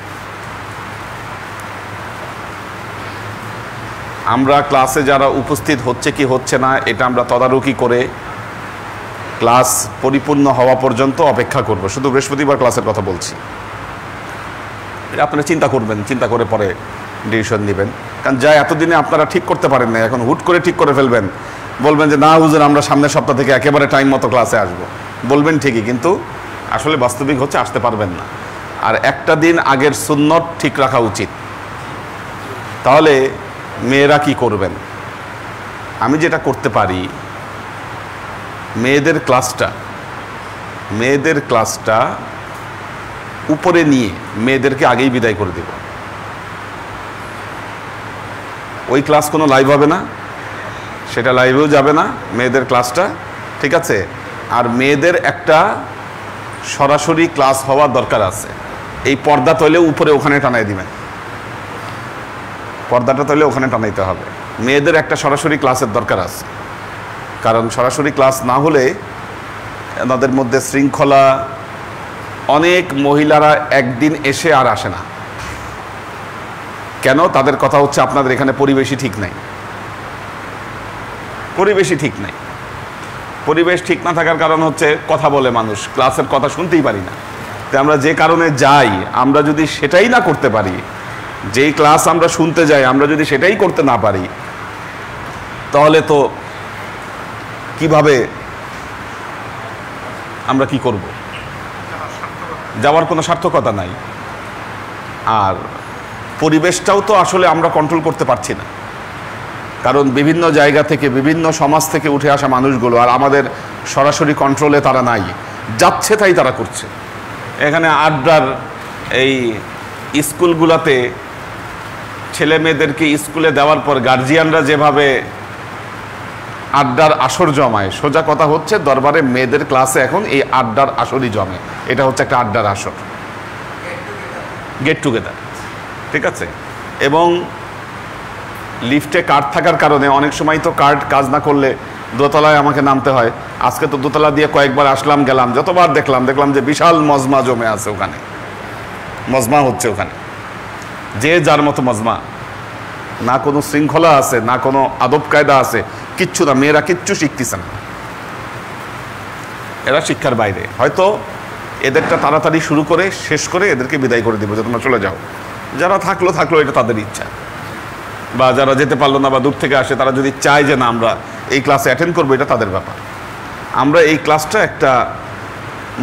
আমরা ক্লাসে যারা উপস্থিত হচ্ছে কি হচ্ছে না এটা আমরা তদারকি করে ক্লাস পরিপূর্ণ হওয়া পর্যন্ত অপেক্ষা করব শুধু বৃহস্পতিবার ক্লাসের কথা বলছি আপনারা চিন্তা করবেন চিন্তা করে পরে ডিসিশন নেবেন কারণ যা এতদিনে আপনারা ঠিক করতে পারেন না এখন হুট করে ঠিক করে ফেলবেন বলবেন যে না হুজুর আমরা সামনের সপ্তাহ থেকে একেবারে টাইম মতো ক্লাসে আসব বলবেন ঠিকই কিন্তু আসলে বাস্তবিক হচ্ছে আসতে পারবেন না। আর একটা দিন আগের সুন্নত ঠিক রাখা উচিত। তাহলে মেয়েরা কি করবেন? আমি যেটা করতে পারি, মেয়েদের ক্লাসটা উপরে নিয়ে মেয়েদেরকে আগেই বিদায় করে দেব। ওই ক্লাস কোনো লাইভ হবে না, সেটা লাইভেও যাবে না মেয়েদের ক্লাসটা, ঠিক আছে? আর মেয়েদের একটা সরাসরি ক্লাস হওয়ার দরকার আছে। এই পর্দা তৈলে উপরে ওখানে টানাই দিবেন, পর্দাটা তৈলে ওখানে টানাইতে হবে। মেয়েদের একটা সরাসরি ক্লাসের দরকার আছে, কারণ সরাসরি ক্লাস না হলে তাদের মধ্যে শৃঙ্খলা, অনেক মহিলারা একদিন এসে আর আসে না। কেন? তাদের কথা হচ্ছে আপনাদের এখানে পরিবেশই ঠিক নাই, পরিবেশই ঠিক নাই। পরিবেশ ঠিক না থাকার কারণ হচ্ছে কথা বলে মানুষ, ক্লাসের কথা শুনতেই পারি না। তো আমরা যে কারণে যাই, আমরা যদি সেটাই না করতে পারি, যেই ক্লাস আমরা শুনতে যাই আমরা যদি সেটাই করতে না পারি, তাহলে তো কিভাবে আমরা কি করব? যাওয়ার কোনো সার্থকতা নাই। আর পরিবেশটাও তো আসলে আমরা কন্ট্রোল করতে পারছি না, কারণ বিভিন্ন জায়গা থেকে, বিভিন্ন সমাজ থেকে উঠে আসা মানুষগুলো, আর আমাদের সরাসরি কন্ট্রোলে তারা নাই, যাচ্ছে তাই তারা করছে। এখানে আড্ডার এই স্কুলগুলোতে ছেলে মেয়েদেরকে স্কুলে দেওয়ার পর গার্জিয়ানরা যেভাবে আড্ডার আসর জমায়, সোজা কথা হচ্ছে দরবারে মেয়েদের ক্লাসে এখন এই আড্ডার আসরই জমে। এটা হচ্ছে একটা আড্ডার আসর, গেট টুগেদার, ঠিক আছে? এবং লিফটে কার্ড থাকার কারণে অনেক সময় তো কার্ড কাজ না করলে দোতলায় আমাকে নামতে হয়। আজকে তো দোতলা দিয়ে কয়েকবার আসলাম গেলাম, যতবার দেখলাম যে বিশাল মজমা জমে আছে ওখানে, মজমা হচ্ছে ওখানে, যে যার মতো মজমা, না কোনো শৃঙ্খলা আছে, না কোনো আদব কায়দা আছে, কিচ্ছু না। মেয়েরা কিচ্ছু শিখতেছে না, এরা শিক্ষার বাইরে। হয়তো এদেরটা তাড়াতাড়ি শুরু করে শেষ করে এদেরকে বিদায় করে দেবো যে তোমরা চলে যাও। যারা থাকলো এটা তাদের ইচ্ছা, বা যারা যেতে পারলো না বা দূর থেকে আসে, তারা যদি চায় যে না আমরা এই ক্লাসে অ্যাটেন্ড করবো, এটা তাদের ব্যাপার। আমরা এই ক্লাসটা একটা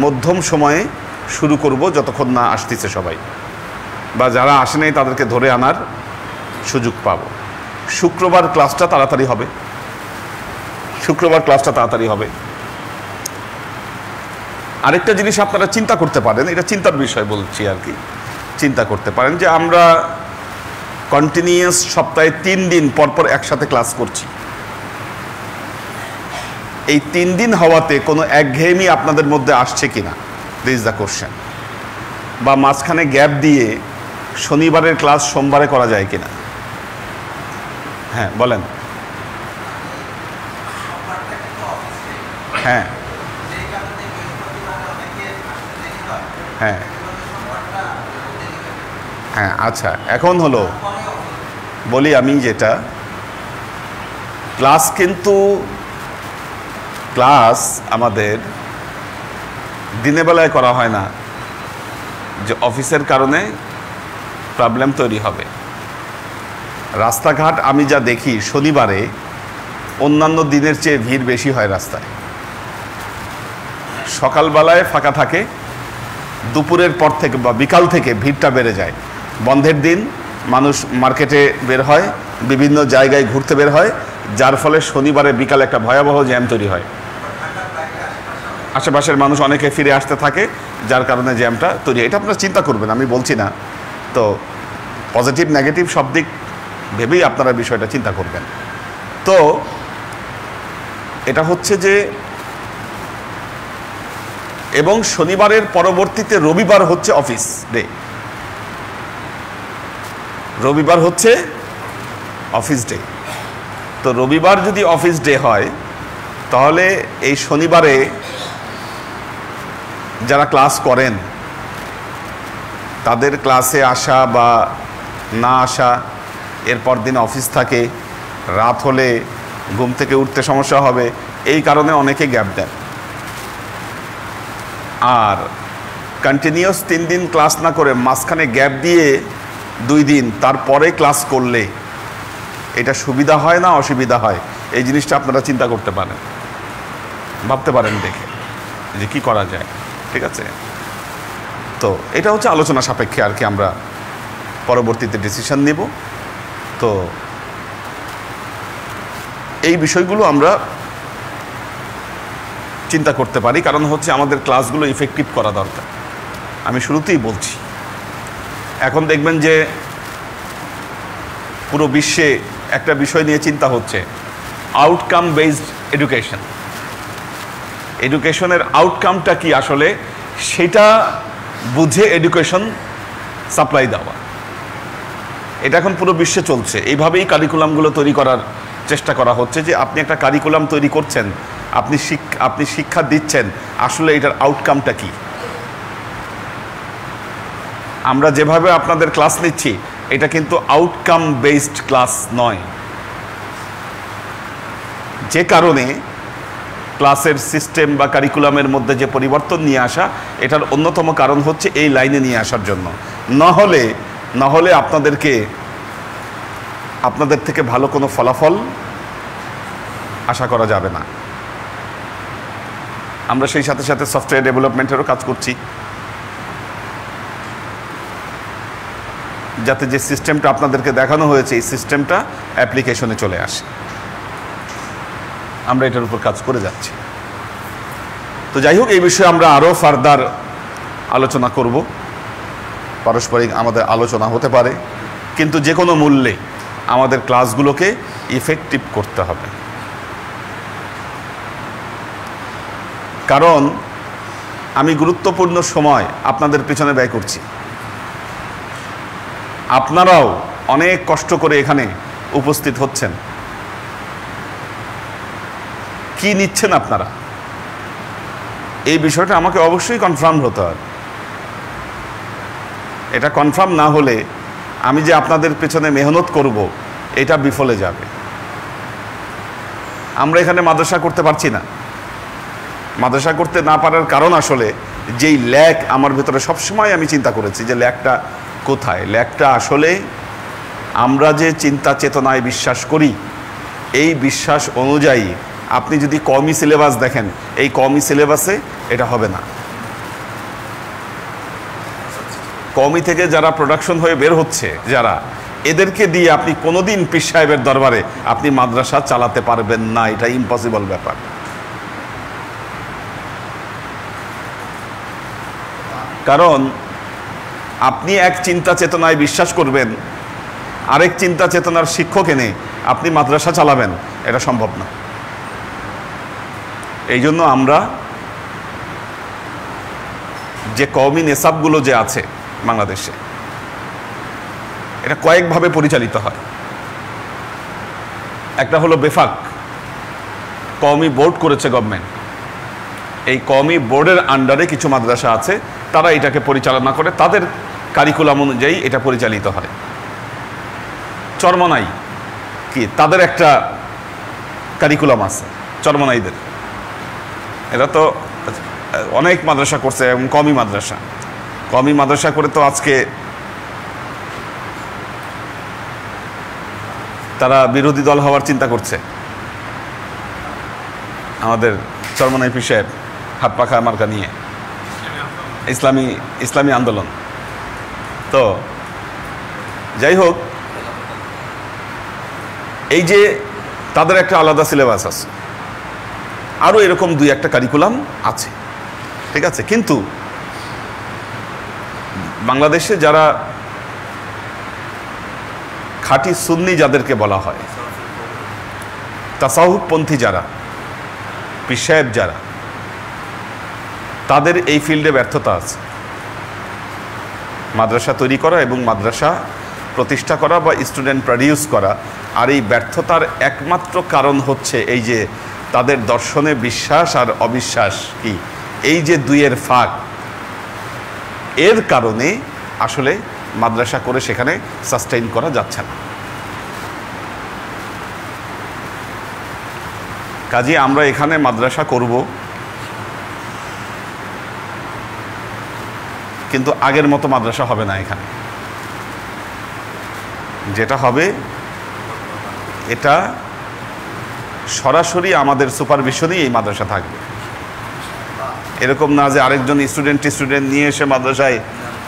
মধ্যম সময়ে শুরু করব, যতক্ষণ না আসতেছে সবাই, বা যারা আসে নাই তাদেরকে ধরে আনার সুযোগ পাব। শুক্রবার ক্লাসটা তাড়াতাড়ি হবে, আরেকটা জিনিস আপনারা চিন্তা করতে পারেন, এটা চিন্তার বিষয় বলছি আর কি, চিন্তা করতে পারেন যে আমরা কন্টিনিউয়াস সপ্তাহে 3 দিন পরপর একসাথে ক্লাস করছি। এই 3 দিন হওয়াতে কোনো একঘেয়েমি আপনাদের মধ্যে আসছে কিনা, দিস ইজ দ্য কোশ্চেন। বা মাঝখানে গ্যাপ দিয়ে শনিবারের ক্লাস সোমবারে করা যায় কিনা? হ্যাঁ বলেন। হ্যাঁ হ্যাঁ হ্যাঁ আচ্ছা, এখন হলো বলি আমি যেটা, ক্লাস কিন্তু ক্লাস আমাদের দিনের বেলায় করা হয় না, যে অফিসের কারণে প্রবলেম তৈরি হবে। রাস্তাঘাট আমি যা দেখি, শনিবারে অন্যান্য দিনের চেয়ে ভিড় বেশি হয় রাস্তায়। সকালবেলায় ফাঁকা থাকে, দুপুরের পর থেকে বা বিকাল থেকে ভিড়টা বেড়ে যায়। বন্ধের দিন মানুষ মার্কেটে বের হয়, বিভিন্ন জায়গায় ঘুরতে বের হয়, যার ফলে শনিবারে বিকালে একটা ভয়াবহ জ্যাম তৈরি হয়। আশেপাশের মানুষ অনেকে ফিরে আসতে থাকে, যার কারণে জ্যামটা তৈরি হয়। এটা আপনারা চিন্তা করবেন, আমি বলছি না। তো পজিটিভ নেগেটিভ সব দিক ভেবেই আপনারা বিষয়টা চিন্তা করবেন। তো এটা হচ্ছে যে, এবং শনিবারের পরবর্তীতে রবিবার হচ্ছে অফিস ডে, রবিবার হচ্ছে অফিস ডে। তো রবিবার যদি অফিস ডে হয়, তাহলে এই শনিবারে যারা ক্লাস করেন তাদের ক্লাসে আসা বা না আসা, এরপর দিন অফিস থাকে, রাত হলে ঘুম থেকে উঠতে সমস্যা হবে, এই কারণে অনেকে গ্যাপ দেন। আর কন্টিনিউয়াস 3 দিন ক্লাস না করে মাঝখানে গ্যাপ দিয়ে 2 দিন তারপরে ক্লাস করলে এটা সুবিধা হয় না অসুবিধা হয়, এই জিনিসটা আপনারা চিন্তা করতে পারেন, ভাবতে পারেন দেখে যে কি করা যায়। ঠিক আছে? তো এটা হচ্ছে আলোচনা সাপেক্ষে আর কি, আমরা পরবর্তীতে ডিসিশন নেব। তো এই বিষয়গুলো আমরা চিন্তা করতে পারি, কারণ হচ্ছে আমাদের ক্লাসগুলো ইফেক্টিভ করা দরকার। আমি শুরুতেই বলছি, এখন দেখবেন যে পুরো বিশ্বে একটা বিষয় নিয়ে চিন্তা হচ্ছে, আউটকাম বেসড এডুকেশন। এডুকেশনের আউটকামটা কি আসলে, সেটা বুঝে এডুকেশন সাপ্লাই দেওয়া, এটা এখন পুরো বিশ্বে চলছে। এইভাবেই কারিকুলামগুলো তৈরি করার চেষ্টা করা হচ্ছে, যে আপনি একটা কারিকুলাম তৈরি করছেন, আপনি শিক্ষা দিচ্ছেন, আসলে এটার আউটকামটা কি। আমরা যেভাবে আপনাদের ক্লাস নিচ্ছি, এটা কিন্তু আউটকাম বেসড ক্লাস নয়। যে কারণে ক্লাসের সিস্টেম বা কারিকুলামের মধ্যে যে পরিবর্তন নিয়ে আসা, এটার অন্যতম কারণ হচ্ছে এই লাইনে নিয়ে আসার জন্য। না হলে আপনাদের থেকে ভালো কোনো ফলাফল আশা করা যাবে না। আমরা সেই সাথে সাথে সফটওয়্যার ডেভেলপমেন্টেরও কাজ করছি, যাতে যে সিস্টেমটা আপনাদেরকে দেখানো হয়েছে, এই সিস্টেমটা অ্যাপ্লিকেশনে চলে আসে। আমরা এটার উপর কাজ করে যাচ্ছি। তো যাই হোক, এই বিষয়ে আমরা আরও ফার্দার আলোচনা করব, পারস্পরিক আমাদের আলোচনা হতে পারে, কিন্তু যে কোনো মূল্যে আমাদের ক্লাসগুলোকে ইফেক্টিভ করতে হবে। কারণ আমি গুরুত্বপূর্ণ সময় আপনাদের পিছনে ব্যয় করছি। আপনারাও অনেক কষ্ট করে এখানে উপস্থিত হচ্ছেন। কি নিচ্ছেন আপনারা, এই বিষয়টা আমাকে অবশ্যই কনফার্ম হতে হবে। এটা কনফার্ম না হলে আমি যে আপনাদের পেছনে মেহনত করব, এটা বিফলে যাবে। আমরা এখানে মাদ্রাসা করতে পারছি না। মাদ্রাসা করতে না পারার কারণ আসলে যেই ল্যাক আমার ভেতরে সবসময় আমি চিন্তা করেছি, যে ল্যাকটা কোথায়। ল্যাকটা আসলে আমরা যে চিন্তা চেতনায় বিশ্বাস করি, এই বিশ্বাস অনুযায়ী আপনি যদি কওমি সিলেবাস দেখেন, এই কওমি সিলেবাসে এটা হবে না। কওমি থেকে যারা প্রোডাকশন হয়ে বের হচ্ছে, যারা, এদেরকে দিয়ে আপনি কোনোদিন পীর সাহেবের দরবারে আপনি মাদ্রাসা চালাতে পারবেন না। এটা ইম্পসিবল ব্যাপার। কারণ আপনি এক চিন্তা চেতনায় বিশ্বাস করবেন, আরেক চিন্তা চেতনার শিক্ষক এনে আপনি মাদ্রাসা চালাবেন, এটা সম্ভব না। এই জন্য আমরা যে কওমি নেসাবগুলো যে আছে বাংলাদেশে, এটা কয়েকভাবে পরিচালিত হয়। একটা হলো বেফাক, কওমি বোর্ড করেছে গভর্নমেন্ট। এই কওমি বোর্ডের আন্ডারে কিছু মাদ্রাসা আছে, তারা এটাকে পরিচালনা করে, তাদের কারিকুলাম অনুযায়ী এটা পরিচালিত হয়। চরমনাই কি, তাদের একটা কারিকুলাম আছে চরমনাইদের। এরা তো অনেক মাদ্রাসা করছে, এবং কওমি মাদ্রাসা করে তো আজকে তারা বিরোধী দল হওয়ার চিন্তা করছে। আমাদের চরমনাই পীর সাহেব হাত পাখা মার্কা নিয়ে ইসলামী আন্দোলন। তো যাই হোক, এই যে তাদের একটা আলাদা সিলেবাস আছে, আরও এরকম দুই একটা কারিকুলাম আছে, ঠিক আছে। কিন্তু বাংলাদেশে যারা খাঁটি সুন্নি যাদেরকে বলা হয়, তাসাউফপন্থী যারা, পীর সাহেব যারা, তাদের এই ফিল্ডে ব্যর্থতা আছে। মাদ্রাসা তৈরি করা এবং মাদ্রাসা প্রতিষ্ঠা করা বা স্টুডেন্ট প্রডিউস করা। আর এই ব্যর্থতার একমাত্র কারণ হচ্ছে এই যে তাদের দর্শনে বিশ্বাস আর অবিশ্বাস কি, এই যে দুইয়ের ফাঁক, এর কারণে আসলে মাদ্রাসা করে সেখানে সাস্টেইন করা যাচ্ছে না। কাজে আমরা এখানে মাদ্রাসা করব, কিন্তু আগের মতো মাদ্রাসা হবে না। এখানে যেটা হবে, এটা সরাসরি আমাদের সুপারভিশনেই এই মাদ্রাসা থাকবে। এরকম না যে আরেকজন স্টুডেন্ট নিয়ে এসে মাদ্রাসায়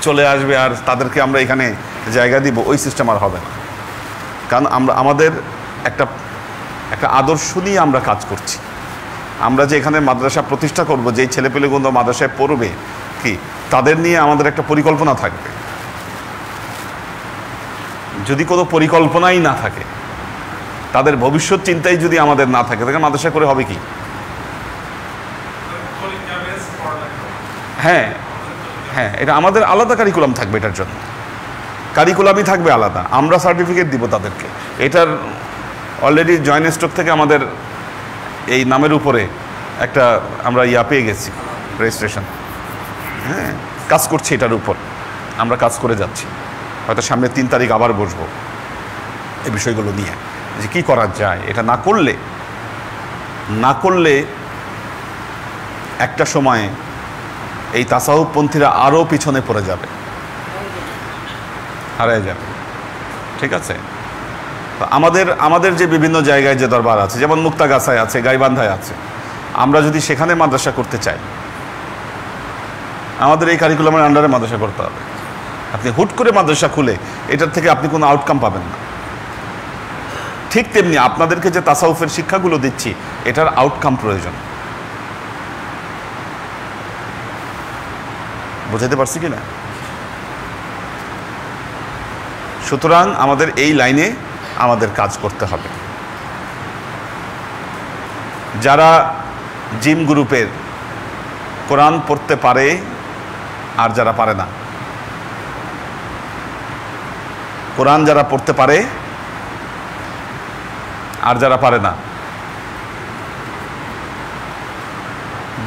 চলে আসবে আর তাদেরকে আমরা এখানে জায়গা দিব, ওই সিস্টেম আর হবে না। কারণ আমাদের একটা আদর্শ নিয়ে আমরা কাজ করছি। আমরা যে এখানে মাদ্রাসা প্রতিষ্ঠা করব, যেই ছেলেপেলেগুলো মাদ্রাসায় পড়বে কি, তাদের নিয়ে আমাদের একটা পরিকল্পনা থাকবে। যদি কোনো পরিকল্পনাই না থাকে, তাদের ভবিষ্যৎ চিন্তাই যদি আমাদের না থাকে, তাহলে মাদ্রাসা করে হবে কি? হ্যাঁ হ্যাঁ, এটা আমাদের আলাদা কারিকুলাম থাকবে, এটার জন্য কারিকুলামই থাকবে আলাদা। আমরা সার্টিফিকেট দিব তাদেরকে। এটার অলরেডি জয়েন্ট স্টক থেকে আমাদের এই নামের উপরে একটা আমরা পেয়ে গেছি, রেজিস্ট্রেশন। হ্যাঁ, কাজ করছি এটার উপর, আমরা কাজ করে যাচ্ছি। হয়তো সামনে 3 তারিখ আবার বসবো এই বিষয়গুলো নিয়ে, যে কী করা যায়। এটা না করলে একটা সময়ে এই তাসাউফপন্থীরা আরও পিছনে পড়ে যাবে, হারিয়ে যাবে। ঠিক আছে? তো আমাদের যে বিভিন্ন জায়গায় যে দরবার আছে, যেমন মুক্তাগাছায় আছে, গাইবান্ধায় আছে, আমরা যদি সেখানে মাদ্রাসা করতে চাই, আমাদের এই কারিকুলামের আন্ডারে মাদ্রাসা করতে হবে। আপনি হুট করে মাদ্রাসা খুলে এটার থেকে আপনি কোনো আউটকাম পাবেন না। ঠিক তেমনি আপনাদেরকে যে তাসাউফের শিক্ষাগুলো দিচ্ছি, এটার আউটকাম প্রয়োজন। বুঝাতে পারছি কি না? সুতরাং আমাদের এই লাইনে আমাদের কাজ করতে হবে। যারা জিম গ্রুপের কোরআন পড়তে পারে আর যারা পারে না, কোরআন যারা পড়তে পারে আর যারা পারে না,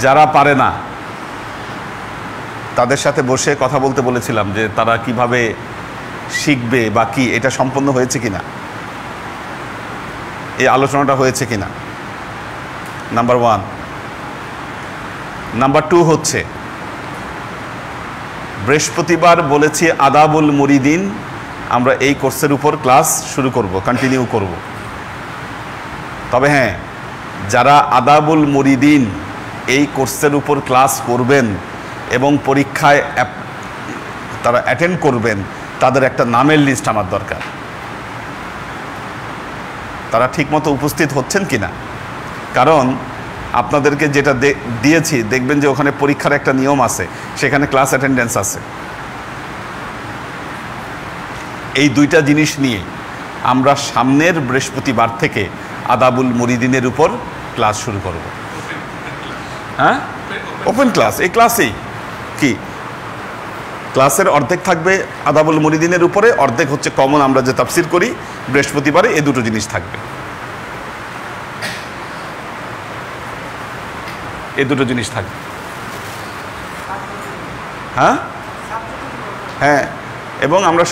যারা পারে না তাদের সাথে বসে কথা বলতে বলেছিলাম যে তারা কিভাবে শিখবে বা কি, এটা সম্পন্ন হয়েছে কিনা, এই আলোচনাটা হয়েছে কিনা, নাম্বার 1। নাম্বার 2 হচ্ছে, বৃহস্পতিবার বলেছি আদাবুল মুরিদিন, আমরা এই কোর্সের উপর ক্লাস শুরু করব, কন্টিনিউ করব। তবে হ্যাঁ, যারা আদাবুল মুরিদিন এই কোর্সের উপর ক্লাস করবেন এবং পরীক্ষায় তারা অ্যাটেন্ড করবেন, তাদের একটা নামের লিস্ট আমার দরকার। তারা ঠিকমতো উপস্থিত হচ্ছেন কিনা। কারণ আপনাদেরকে যেটা দিয়েছি, দেখবেন যে ওখানে পরীক্ষার একটা নিয়ম আছে, সেখানে ক্লাস অ্যাটেন্ডেন্স আছে। এই 2টা জিনিস নিয়ে আমরা সামনের বৃহস্পতিবার থেকে আদাবুল মুরিদিনের উপর ক্লাস শুরু করব। হ্যাঁ, ওপেন ক্লাস। এই ক্লাসেই কি, ক্লাসের অর্ধেক থাকবে আদাবুল মুরিদিনের উপরে, অর্ধেক হচ্ছে কমন আমরা যে তাফসির করি বৃহস্পতিবারে, এই 2টো জিনিস থাকবে। এই 2টো জিনিস থাকবে। হ্যাঁ হ্যাঁ, এবং আমরা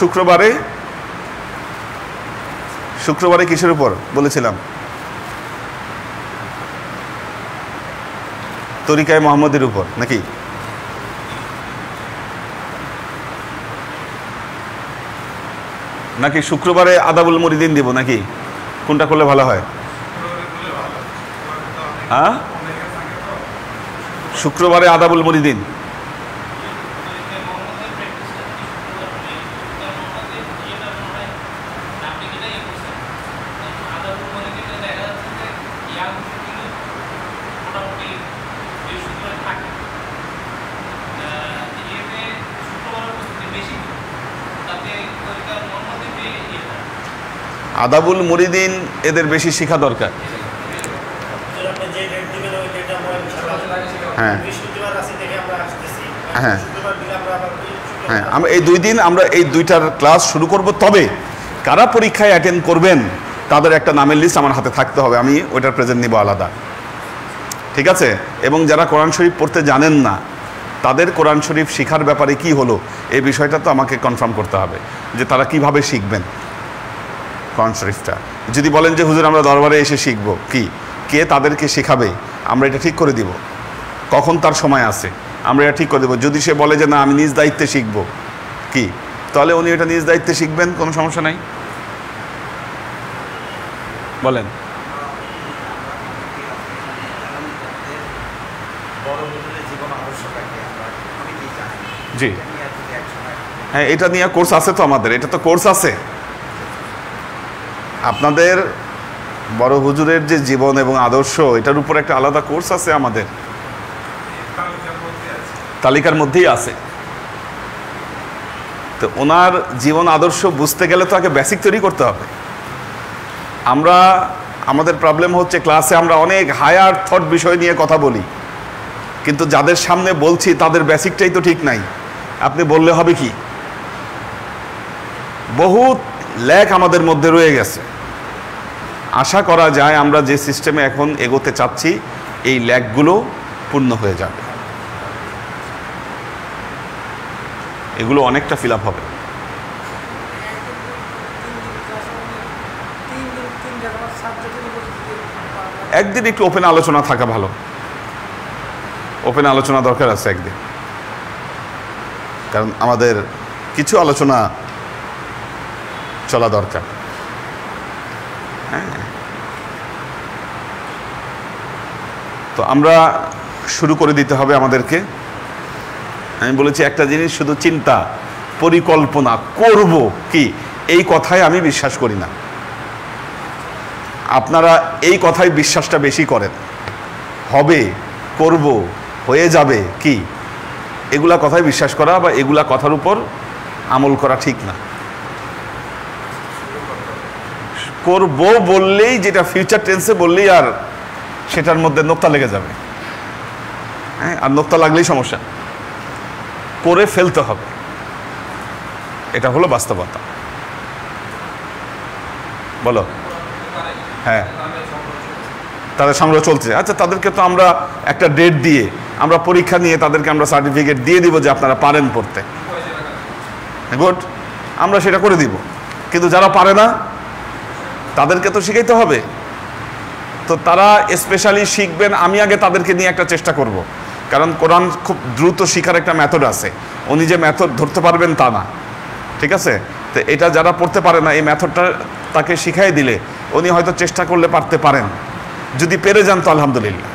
শুক্রবারে কিসের উপর বলেছিলাম? তরিকায়ে মুহাম্মদের উপর নাকি? নাকি শুক্রবারে আদাবুল মুরিদিন দিব নাকি? কোনটা করলে ভালো হয়? হ্যাঁ, শুক্রবারে আদাবুল মুরিদিন। আদাবুল মুরিদিন এদের বেশি শেখা দরকার। হ্যাঁ হ্যাঁ হ্যাঁ, আমরা এই 2 দিন আমরা এই 2টার ক্লাস শুরু করব। তবে কারা পরীক্ষায় অ্যাটেন্ড করবেন তাদের একটা নামের লিস্ট আমার হাতে থাকতে হবে, আমি ওইটার প্রেজেন্ট নিব আলাদা। ঠিক আছে? এবং যারা কোরআন শরীফ পড়তে জানেন না, তাদের কোরআন শরীফ শেখার ব্যাপারে কি হলো, এই বিষয়টা তো আমাকে কনফার্ম করতে হবে যে তারা কিভাবে শিখবেন কোরআন শরীফটা। যদি বলেন যে হুজুর আমরা দরবারে এসে শিখবো, কে তাদেরকে শেখাবে আমরা এটা ঠিক করে দিব। কখন তার সময় আছে আমরা এটা ঠিক করে দেবো। যদি সে বলে যে না আমি নিজ দায়িত্বে শিখবো, তাহলে উনি এটা নিজ দায়িত্বে শিখবেন, কোনো সমস্যা নাই। বলেন। বড় জীবন আদর্শটাকে আমরা অনেকেই জানি। জি এটা নিয়ে যদি একসময় হ্যাঁ, এটা নিয়ে কোর্স আছে তো আমাদের, এটা তো কোর্স আছে। আপনাদের বড় হুজুরের যে জীবন এবং আদর্শ, এটার উপর একটা আলাদা কোর্স আছে আমাদের, তালিকার মধ্যেই আছে। তো ওনার জীবন আদর্শ বুঝতে গেলে তো আগে বেসিক তৈরি করতে হবে। আমাদের প্রবলেম হচ্ছে ক্লাসে আমরা অনেক হায়ার থট বিষয় নিয়ে কথা বলি, কিন্তু যাদের সামনে বলছি তাদের বেসিকটাই তো ঠিক নাই। আপনি বললে হবে কি? বহুত ল্যাক আমাদের মধ্যে রয়ে গেছে। আশা করা যায় আমরা যে সিস্টেমে এখন এগোতে চাচ্ছি এই ল্যাকগুলো পূর্ণ হয়ে যাবে, এগুলো অনেকটা ফিল আপ হবে। একদিন একটু ওপেন আলোচনা থাকা ভালো, ওপেন আলোচনা দরকার আছে একদিন, কারণ আমাদের কিছু আলোচনা চলা দরকার। হ্যাঁ, তো আমরা শুরু করে দিতে হবে আমাদেরকে। আমি বলেছি একটা জিনিস শুধু চিন্তা পরিকল্পনা করব কি, এই কথায় আমি বিশ্বাস করি না। আপনারা এই কথায় বিশ্বাসটা বেশি করেন, হবে, করব, হয়ে যাবে কি, এগুলা কথায় বিশ্বাস করা বা এগুলা কথার উপর আমল করা ঠিক না। করব বললেই, যেটা ফিউচার টেন্সে বললেই আর সেটার মধ্যে নোক্তা লেগে যাবে। হ্যাঁ, আর নোক্তা লাগলেই সমস্যা। করে ফেলতে হবে, এটা হলো বাস্তবতা। বলো। হ্যাঁ, তাদের সংগ্রহ চলছে। আচ্ছা, তাদেরকে তো আমরা একটা ডেট দিয়ে, আমরা পরীক্ষা নিয়ে তাদেরকে আমরা সার্টিফিকেট দিয়ে দিব যে আপনারা পারেন পড়তে। গুড, আমরা সেটা করে দিব। কিন্তু যারা পারে না তাদেরকে তো শিখাইতে হবে। তো তারা স্পেশালি শিখবেন, আমি আগে তাদেরকে নিয়ে একটা চেষ্টা করব। কারণ কোরআন খুব দ্রুত শিখার একটা মেথড আছে, উনি যে মেথড ধরতে পারবেন তা না, ঠিক আছে? তো এটা যারা পড়তে পারে না, এই মেথডটা তাকে শিখাই দিলে উনি হয়তো চেষ্টা করলে পারতে পারেন। যদি পেরে যান তো আলহামদুলিল্লাহ।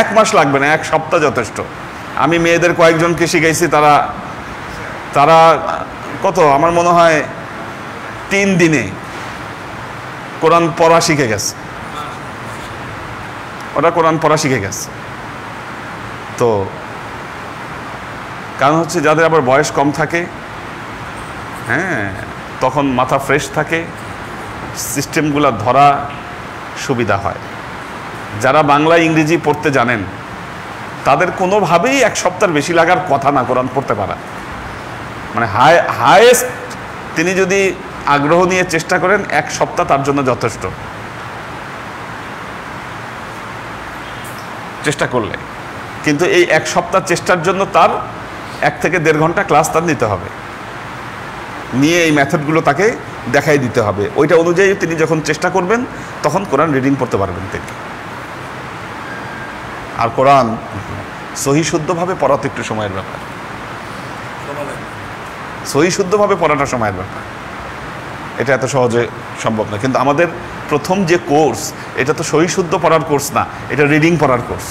1 মাস লাগবে না, 1 সপ্তাহ যথেষ্ট। আমি মেয়েদের কয়েকজনকে শিখাইছি, তারা কত, আমার মনে হয় 3 দিনে কোরআন পড়া শিখে গেছে। ওরা কোরআন পড়া শিখে গেছে। তো কারণ হচ্ছে যাদের আবার বয়স কম থাকে, হ্যাঁ, তখন মাথা ফ্রেশ থাকে, সিস্টেমগুলো ধরা সুবিধা হয়। যারা বাংলা ইংরেজি পড়তে জানেন তাদের কোনোভাবেই 1 সপ্তাহের বেশি লাগার কথা না কোরআন পড়তে পারা। মানে হায়েস্ট তিনি যদি আগ্রহ নিয়ে চেষ্টা করেন 1 সপ্তাহ তার জন্য যথেষ্ট, চেষ্টা করলে। কিন্তু এই 1 সপ্তাহ চেষ্টার জন্য তার 1 থেকে 1.5 ঘন্টা ক্লাস তার নিতে হবে, নিয়ে এই মেথডগুলো তাকে দেখাই দিতে হবে। ওইটা অনুযায়ী তিনি যখন চেষ্টা করবেন তখন কোরআন রিডিং পড়তে পারবেন তিনি। আর কোরআন সহি শুদ্ধভাবে পড়া তো একটু সময়ের ব্যাপার, সহি শুদ্ধভাবে পড়াটা সময়ের ব্যাপার, এটা এত সহজে সম্ভব না। কিন্তু আমাদের প্রথম যে কোর্স, এটা তো সহি শুদ্ধ পড়ার কোর্স না, এটা রিডিং পড়ার কোর্স,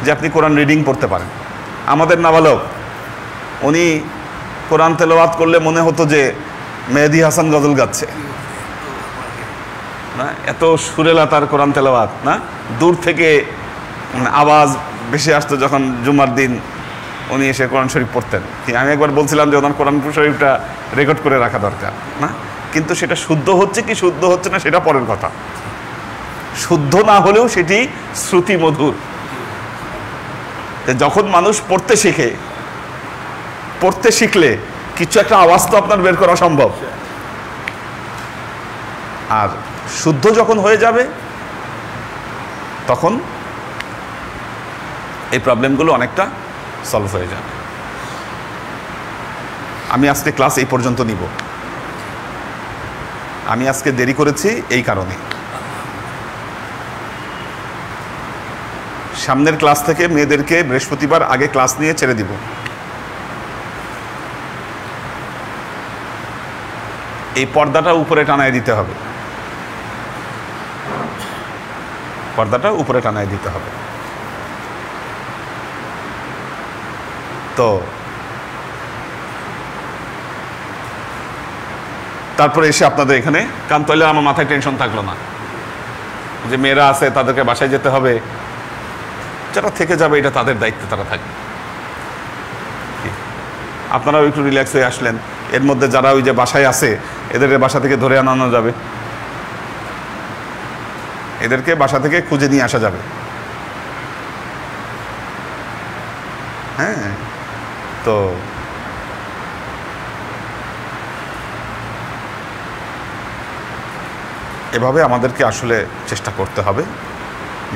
যে আপনি কোরআন রিডিং পড়তে পারেন। আমাদের নাবালক, উনি কোরআন তেলাওয়াত করলে মনে হতো যে মেহেদি হাসান গজল গাচ্ছে না, এত সুরেলা তার কোরআন তেলাওয়াত না। দূর থেকে আওয়াজ বেশি আসতো যখন জুমার দিন উনি এসে কোরআন শরীফ পড়তেন। আমি একবার বলছিলাম যে ওনার কোরআন শরীফটা রেকর্ড করে রাখা দরকার না, কিন্তু সেটা শুদ্ধ হচ্ছে কি শুদ্ধ হচ্ছে না সেটা পরের কথা। শুদ্ধ না হলেও সেটি শ্রুতি মধুর। যখন মানুষ পড়তে শিখে, পড়তে শিখলে কিছু একটা আওয়াজ তো আপনার বের করা সম্ভব। আর শুদ্ধ যখন হয়ে যাবে তখন এই প্রবলেমগুলো অনেকটা সলভ হয়ে যাবে। আমি আজকে ক্লাস এই পর্যন্ত নিব। আমি আজকে দেরি করেছি এই কারণে, সামনের ক্লাস থেকে মেয়েদেরকে বৃহস্পতিবার আগে ক্লাস নিয়ে ছেড়ে দিব। এই পর্দাটা উপরে টানায় দিতে হবে, পর্দাটা উপরে টানায় দিতে হবে। তো তারপরে এসে আপনাদের এখানে, কারণ তাহলে আমার মাথায় টেনশন থাকলো না যে মেয়েরা আছে তাদেরকে বাসায় যেতে হবে, যারা থেকে যাবে এটা তাদের দায়িত্বে তারা থাকবে। আপনারাও একটু রিল্যাক্স হয়ে আসলেন। এর মধ্যে যারা ওই যে বাসায় আছে এদের বাসা থেকে ধরে আনানো যাবে, এদেরকে বাসা থেকে খুঁজে নিয়ে আসা যাবে। হ্যাঁ, তো এভাবে আমাদেরকে আসলে চেষ্টা করতে হবে।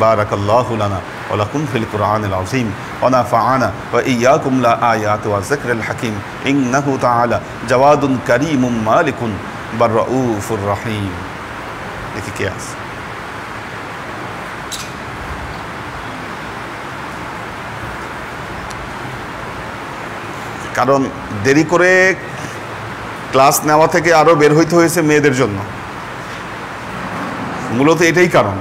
বারাকাল্লাহু লানা ওয়া লাকুম ফিল কুরআনিল আযীম ওয়া নাফা'আনা ওয়া ইয়্যাকুম লা আয়াতি ওয়া যিকরিল হাকীম ইন্নাহু তাআলা জাওয়াদুন কারীমুম মালিকুন বাররাউফুর রহিম। দেখি কে আছে। কারণ দেরি করে ক্লাস নেওয়া থেকে আরও বের হইতে হয়েছে মেয়েদের জন্য, মূলত এটাই কারণ।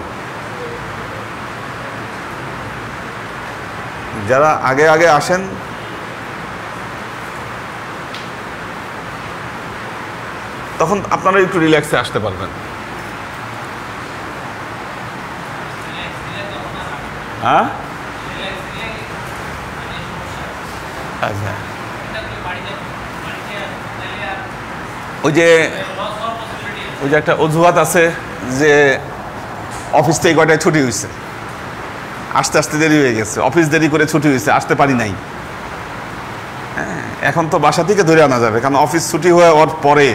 যারা আগে আগে আসেন তখন আপনারা একটু রিল্যাক্সে আসতে পারবেন। হ্যাঁ, আচ্ছা, ওই যে একটা অজুহাত আছে যে অফিস থেকে কয়টায় ছুটি হয়েছে, আসতে আসতে দেরি হয়ে গেছে, অফিস দেরি করে ছুটি হয়েছে, আসতে পারি নাই। হ্যাঁ, এখন তো বাসা থেকে ধরে আনা যাবে, কারণ অফিস ছুটি হওয়ার পরে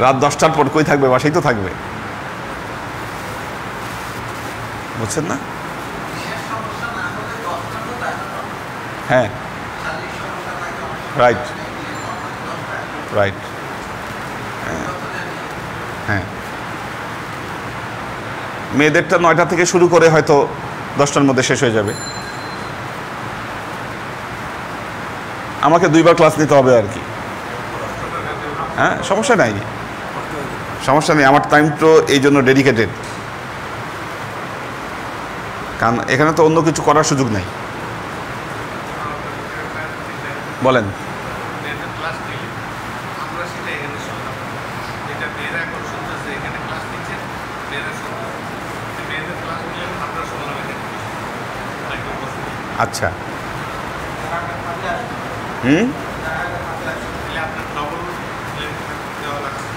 রাত 10টার পর কই থাকবে, বাসায় তো থাকবে। বুঝছেন না? হ্যাঁ, রাইট রাইট। হ্যাঁ, মেয়েদেরটা 9টা থেকে শুরু করে হয়তো 10টার মধ্যে শেষ হয়ে যাবে। আমাকে 2বার ক্লাস নিতে হবে আর কি। হ্যাঁ, সমস্যা নাই, সমস্যা নেই। আমার টাইম তো এই জন্য ডেডিকেটেড, কারণ এখানে তো অন্য কিছু করার সুযোগ নেই। বলেন। আচ্ছা,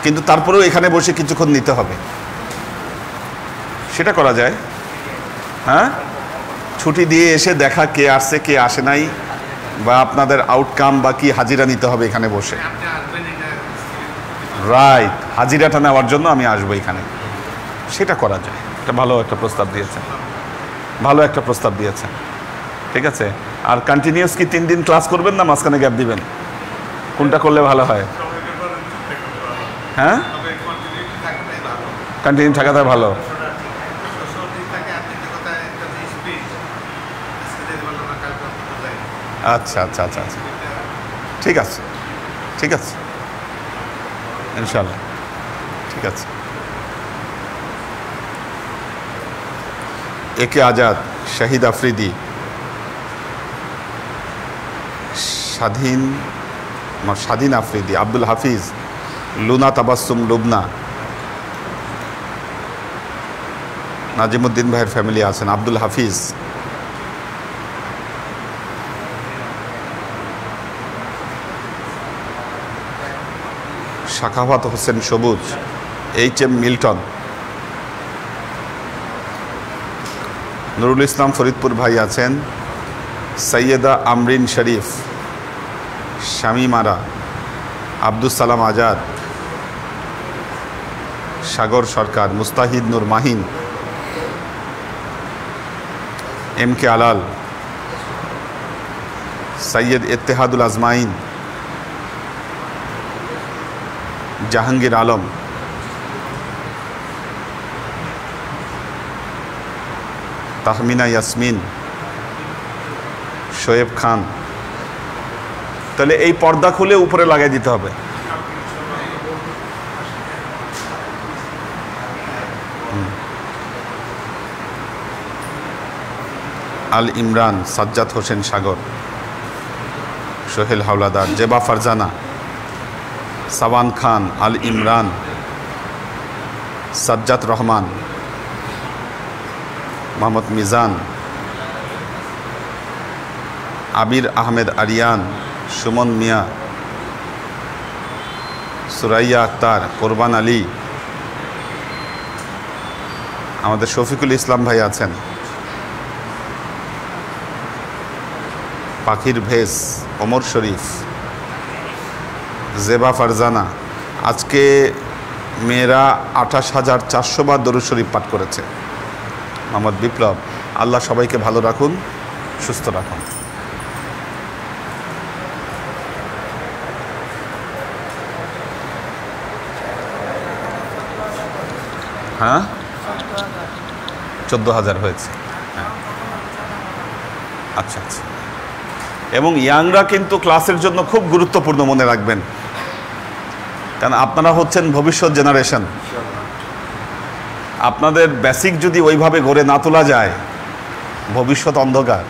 কিন্তু তারপরেও এখানে বসে কিছুক্ষণ নিতে হবে, সেটা করা যায়। হ্যাঁ, ছুটি দিয়ে এসে দেখা কে আসছে কে আসে নাই, বা আপনাদের আউটকাম বা কি হাজিরা নিতে হবে এখানে বসে। রাইট, হাজিরাটা নেওয়ার জন্য আমি আসবো এখানে, সেটা করা যায়। এটা ভালো একটা প্রস্তাব দিয়েছেন, ভালো একটা প্রস্তাব দিয়েছেন। ঠিক আছে। আর কন্টিনিউয়াস কি 3 দিন ক্লাস করবেন না মাঝখানে গ্যাপ দিবেন? কোনটা করলে ভালো হয়? হ্যাঁ, কন্টিনিউ থাকাটা ভালো। আচ্ছা আচ্ছা আচ্ছা আচ্ছা, ঠিক আছে ঠিক আছে, ইনশাআল্লাহ ঠিক আছে। একে আজাদ, শাহিদ আফ্রিদি, স্বাধীন আফ্রিদি, আব্দুল হাফিজ, লুনা তাবাসসুম লুবনা, নাজিমুদ্দিন ভাইয়ের ফ্যামিলি আছেন, আব্দুল হাফিজ, শাখাওয়াত হোসেন সবুজ, HM মিল্টন, নুরুল ইসলাম ফরিদপুর ভাই আছেন, সৈয়দা আমরিন শরীফ, শামিমারা, আব্দুল সালাম আজাদ, সাগর সরকার, মুস্তাহিদ নূর মাহিন, MK আলাল, সৈয়দ ইত্তেহাদুল আজমাইন, জাহাঙ্গীর আলম, তাহমিনা ইয়াসমিন, শোয়েব খান। তাহলে এই পর্দা খুলে উপরে লাগাই দিতে হবে। আল ইমরান, সাজ্জাদ হোসেন সাগর, সোহেল হাওলাদার, জেবা ফারজানা, সাবান খান, আল ইমরান, সাজ্জাদ রহমান, মোহাম্মদ মিজান, আবির আহমেদ আরিয়ান, সুমন মিয়া, সুরাইয়া আক্তার, কোরবান আলী, আমাদের শফিকুল ইসলাম ভাই আছেন, পাখির ভেস, ওমর শরীফ, জেবা ফারজানা। আজকে মেয়েরা 28,400 বার দরুদ শরীফ পাঠ করেছে। মোহাম্মদ বিপ্লব, আল্লাহ সবাইকে ভালো রাখুন, সুস্থ রাখুন। হ্যাঁ 14,000 হয়েছে। আচ্ছা আচ্ছা। এবং ইয়াংরা কিন্তু ক্লাসের জন্য খুব গুরুত্বপূর্ণ, মনে রাখবেন, কারণ আপনারা হচ্ছেন ভবিষ্যৎ জেনারেশন। আপনাদের বেসিক যদি ওইভাবে গড়ে না তোলা যায়, ভবিষ্যৎ অন্ধকার,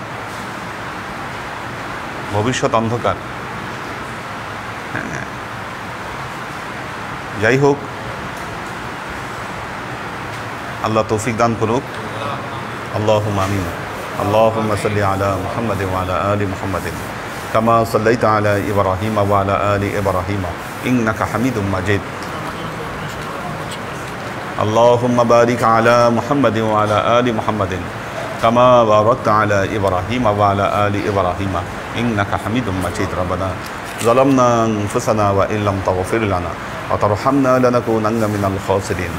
ভবিষ্যৎ অন্ধকার। হ্যাঁ, যাই হোক, আল্লাহ তৌফিক দান করুক। আল্লাহুম্মা আমিন। اللهم صل على محمد وعلى آل محمد كما صليت على إبراهيم وعلى آل إبراهيم إنك حميد مجيد. اللهم بارك على محمد وعلى آل محمد كما باركت على إبراهيم وعلى آل إبراهيم إنك حميد مجيد. ربنا ظلمنا أنفسنا وإن لم تغفر لنا وترحمنا لنكونن من الخاسرين.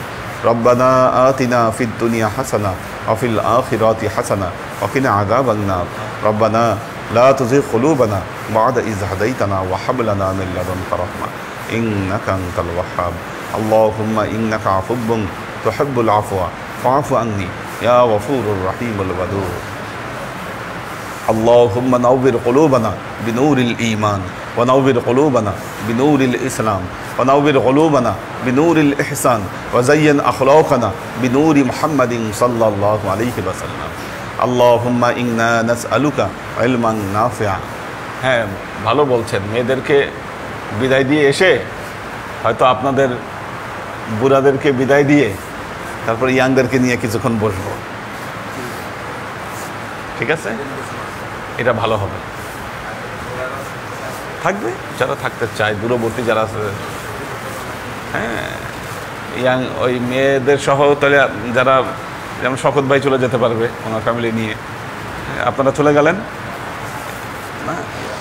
ربنا آتنا في الدنيا حسنة وفي الآخرة حسنة وقنا عذاب النار. ربنا لا تزغ قلوبنا بعد إذ هديتنا وهب لنا من لدنك رحمة إنك أنت الوهاب. اللهم إنك عفو تحب العفو فاعف عني يا غفور الرحيم الودود. اللهم نور قلوبنا بنور الإيمان ونور قلوبنا بنور الإسلام ونور قلوبنا بنور الإحسان وزين أخلاقنا بنور محمد صلى الله عليه وسلم. اللهم إنا نسألك علما نافعا. হ্যাঁ, ভালো বলছেন। মেয়েদেরকে বিদায় দিয়ে এসে হয়তো আপনাদের বুড়াদেরকে বিদায় দিয়ে তারপর ইয়াংদেরকে নিয়ে কিছুক্ষণ বসবো, ঠিক আছে? এটা ভালো হবে। থাকবে যারা থাকতে চায়, দূরবর্তী যারা আছে, হ্যাঁ, ইয়াং ওই মেয়েদের সহ, তাহলে যারা, যেমন শকত ভাই চলে যেতে পারবে ওনার ফ্যামিলি নিয়ে, আপনারা চলে গেলেন না,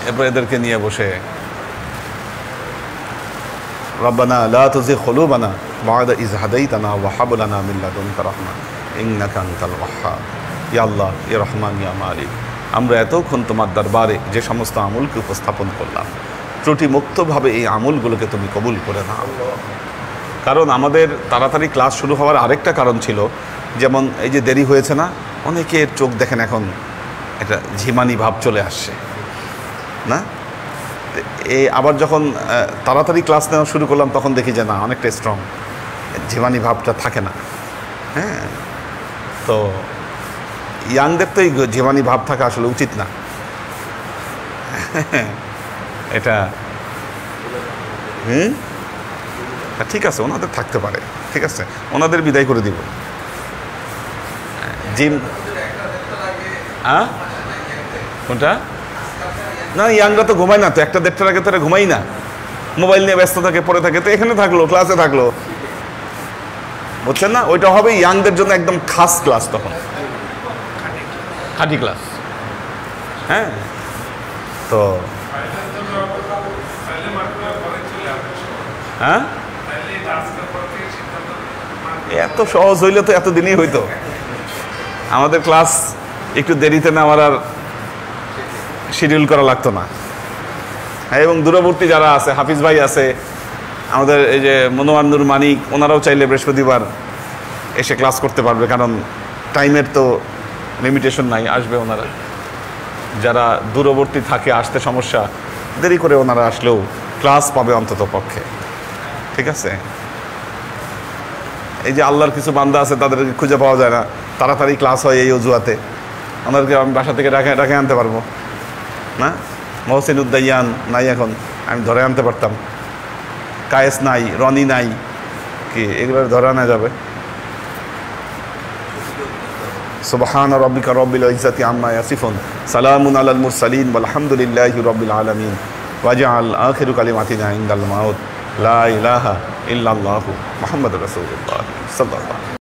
এরপর এদেরকে নিয়ে বসে রব্বানা লা তুযিগ কুলুবানা বা'দা ইয হাদাইতানা ওয়া হাব লানা মিন লাদুনকা রাহমা ইন্নাকা আনতাল ওয়াহ্হাব। ইয়া আল্লাহ, ইয়া রহমান, ইয়া মালিক, আমরা এতক্ষণ তোমার দরবারে যে সমস্ত আমলকে উপস্থাপন করলাম, ত্রুটিমুক্তভাবে এই আমলগুলোকে তুমি কবুল করে নাও। কারণ আমাদের তাড়াতাড়ি ক্লাস শুরু হওয়ার আরেকটা কারণ ছিল, যেমন এই যে দেরি হয়েছে না, অনেকের চোখ দেখেন এখন একটা ঝিমানি ভাব চলে আসছে না। এই আবার যখন তাড়াতাড়ি ক্লাস নেওয়া শুরু করলাম, তখন দেখি যে না, অনেকটা স্ট্রং, ঝিমানি ভাবটা থাকে না। হ্যাঁ, তো ইয়াংদের তো এই ঝিমানি ভাব থাকা আসলে উচিত না। এটা ঠিক আছে, ওনাদের থাকতে পারে, ঠিক আছে, ওনাদের বিদায় করে দিব। জিম, হ্যাঁ, কোনটা? না, ইয়াংরা তো ঘুমায় না তো, 1-1:30টার আগে তারা ঘুমাই না, মোবাইল নিয়ে ব্যস্ত থাকে, পড়ে থাকে, তো এখানে থাকলো, ক্লাসে থাকলো, বুঝছেন না? ওইটা হবে ইয়াংদের জন্য একদম খাস ক্লাস, তখন খাঁটি ক্লাস। হ্যাঁ, তো হ্যাঁ, এত সহজ হইলে তো এতদিনই হইতো। আমাদের ক্লাস একটু দেরিতে নেওয়ার আর শিডিউল করা লাগতো না। হ্যাঁ, এবং দূরবর্তী যারা আছে, হাফিজ ভাই আছে, আমাদের এই যে মনোয়ার নূর মানিক, ওনারাও চাইলে বৃহস্পতিবার এসে ক্লাস করতে পারবে, কারণ টাইমের তো লিমিটেশন নাই, আসবে ওনারা। যারা দূরবর্তী থাকে, আসতে সমস্যা, দেরি করে ওনারা আসলেও ক্লাস পাবে অন্তত পক্ষে, ঠিক আছে? এই যে আল্লাহর কিছু বান্দা আছে, তাদেরকে খুঁজে পাওয়া যায় না, তাড়াতাড়ি ক্লাস হয় এই অজুহাতে, ওনাদেরকে আমি বাসা থেকে ডাকে আনতে পারবো না, মহসিন উদ্দাইয়ান নাই, এখন আমি ধরে আনতে পারতাম। কায়েস নাই, রনি নাই, কি এগুলো ধরে আনা যাবে? সুবহান রাব্বিকা রব্বিল ইজ্জাতি আম্মা ইয়াসিফুন, সালামুন আলাল মুরসালিন, ওয়ালহামদুলিল্লাহি রাব্বিল আলামিন, ওয়াজআল আখিরু কালিমাতিনা ইনদাল মাউত লা ইলাহা ইল্লাল্লাহু মুহাম্মাদুর রাসূলুল্লাহ সাল্লাল্লাহু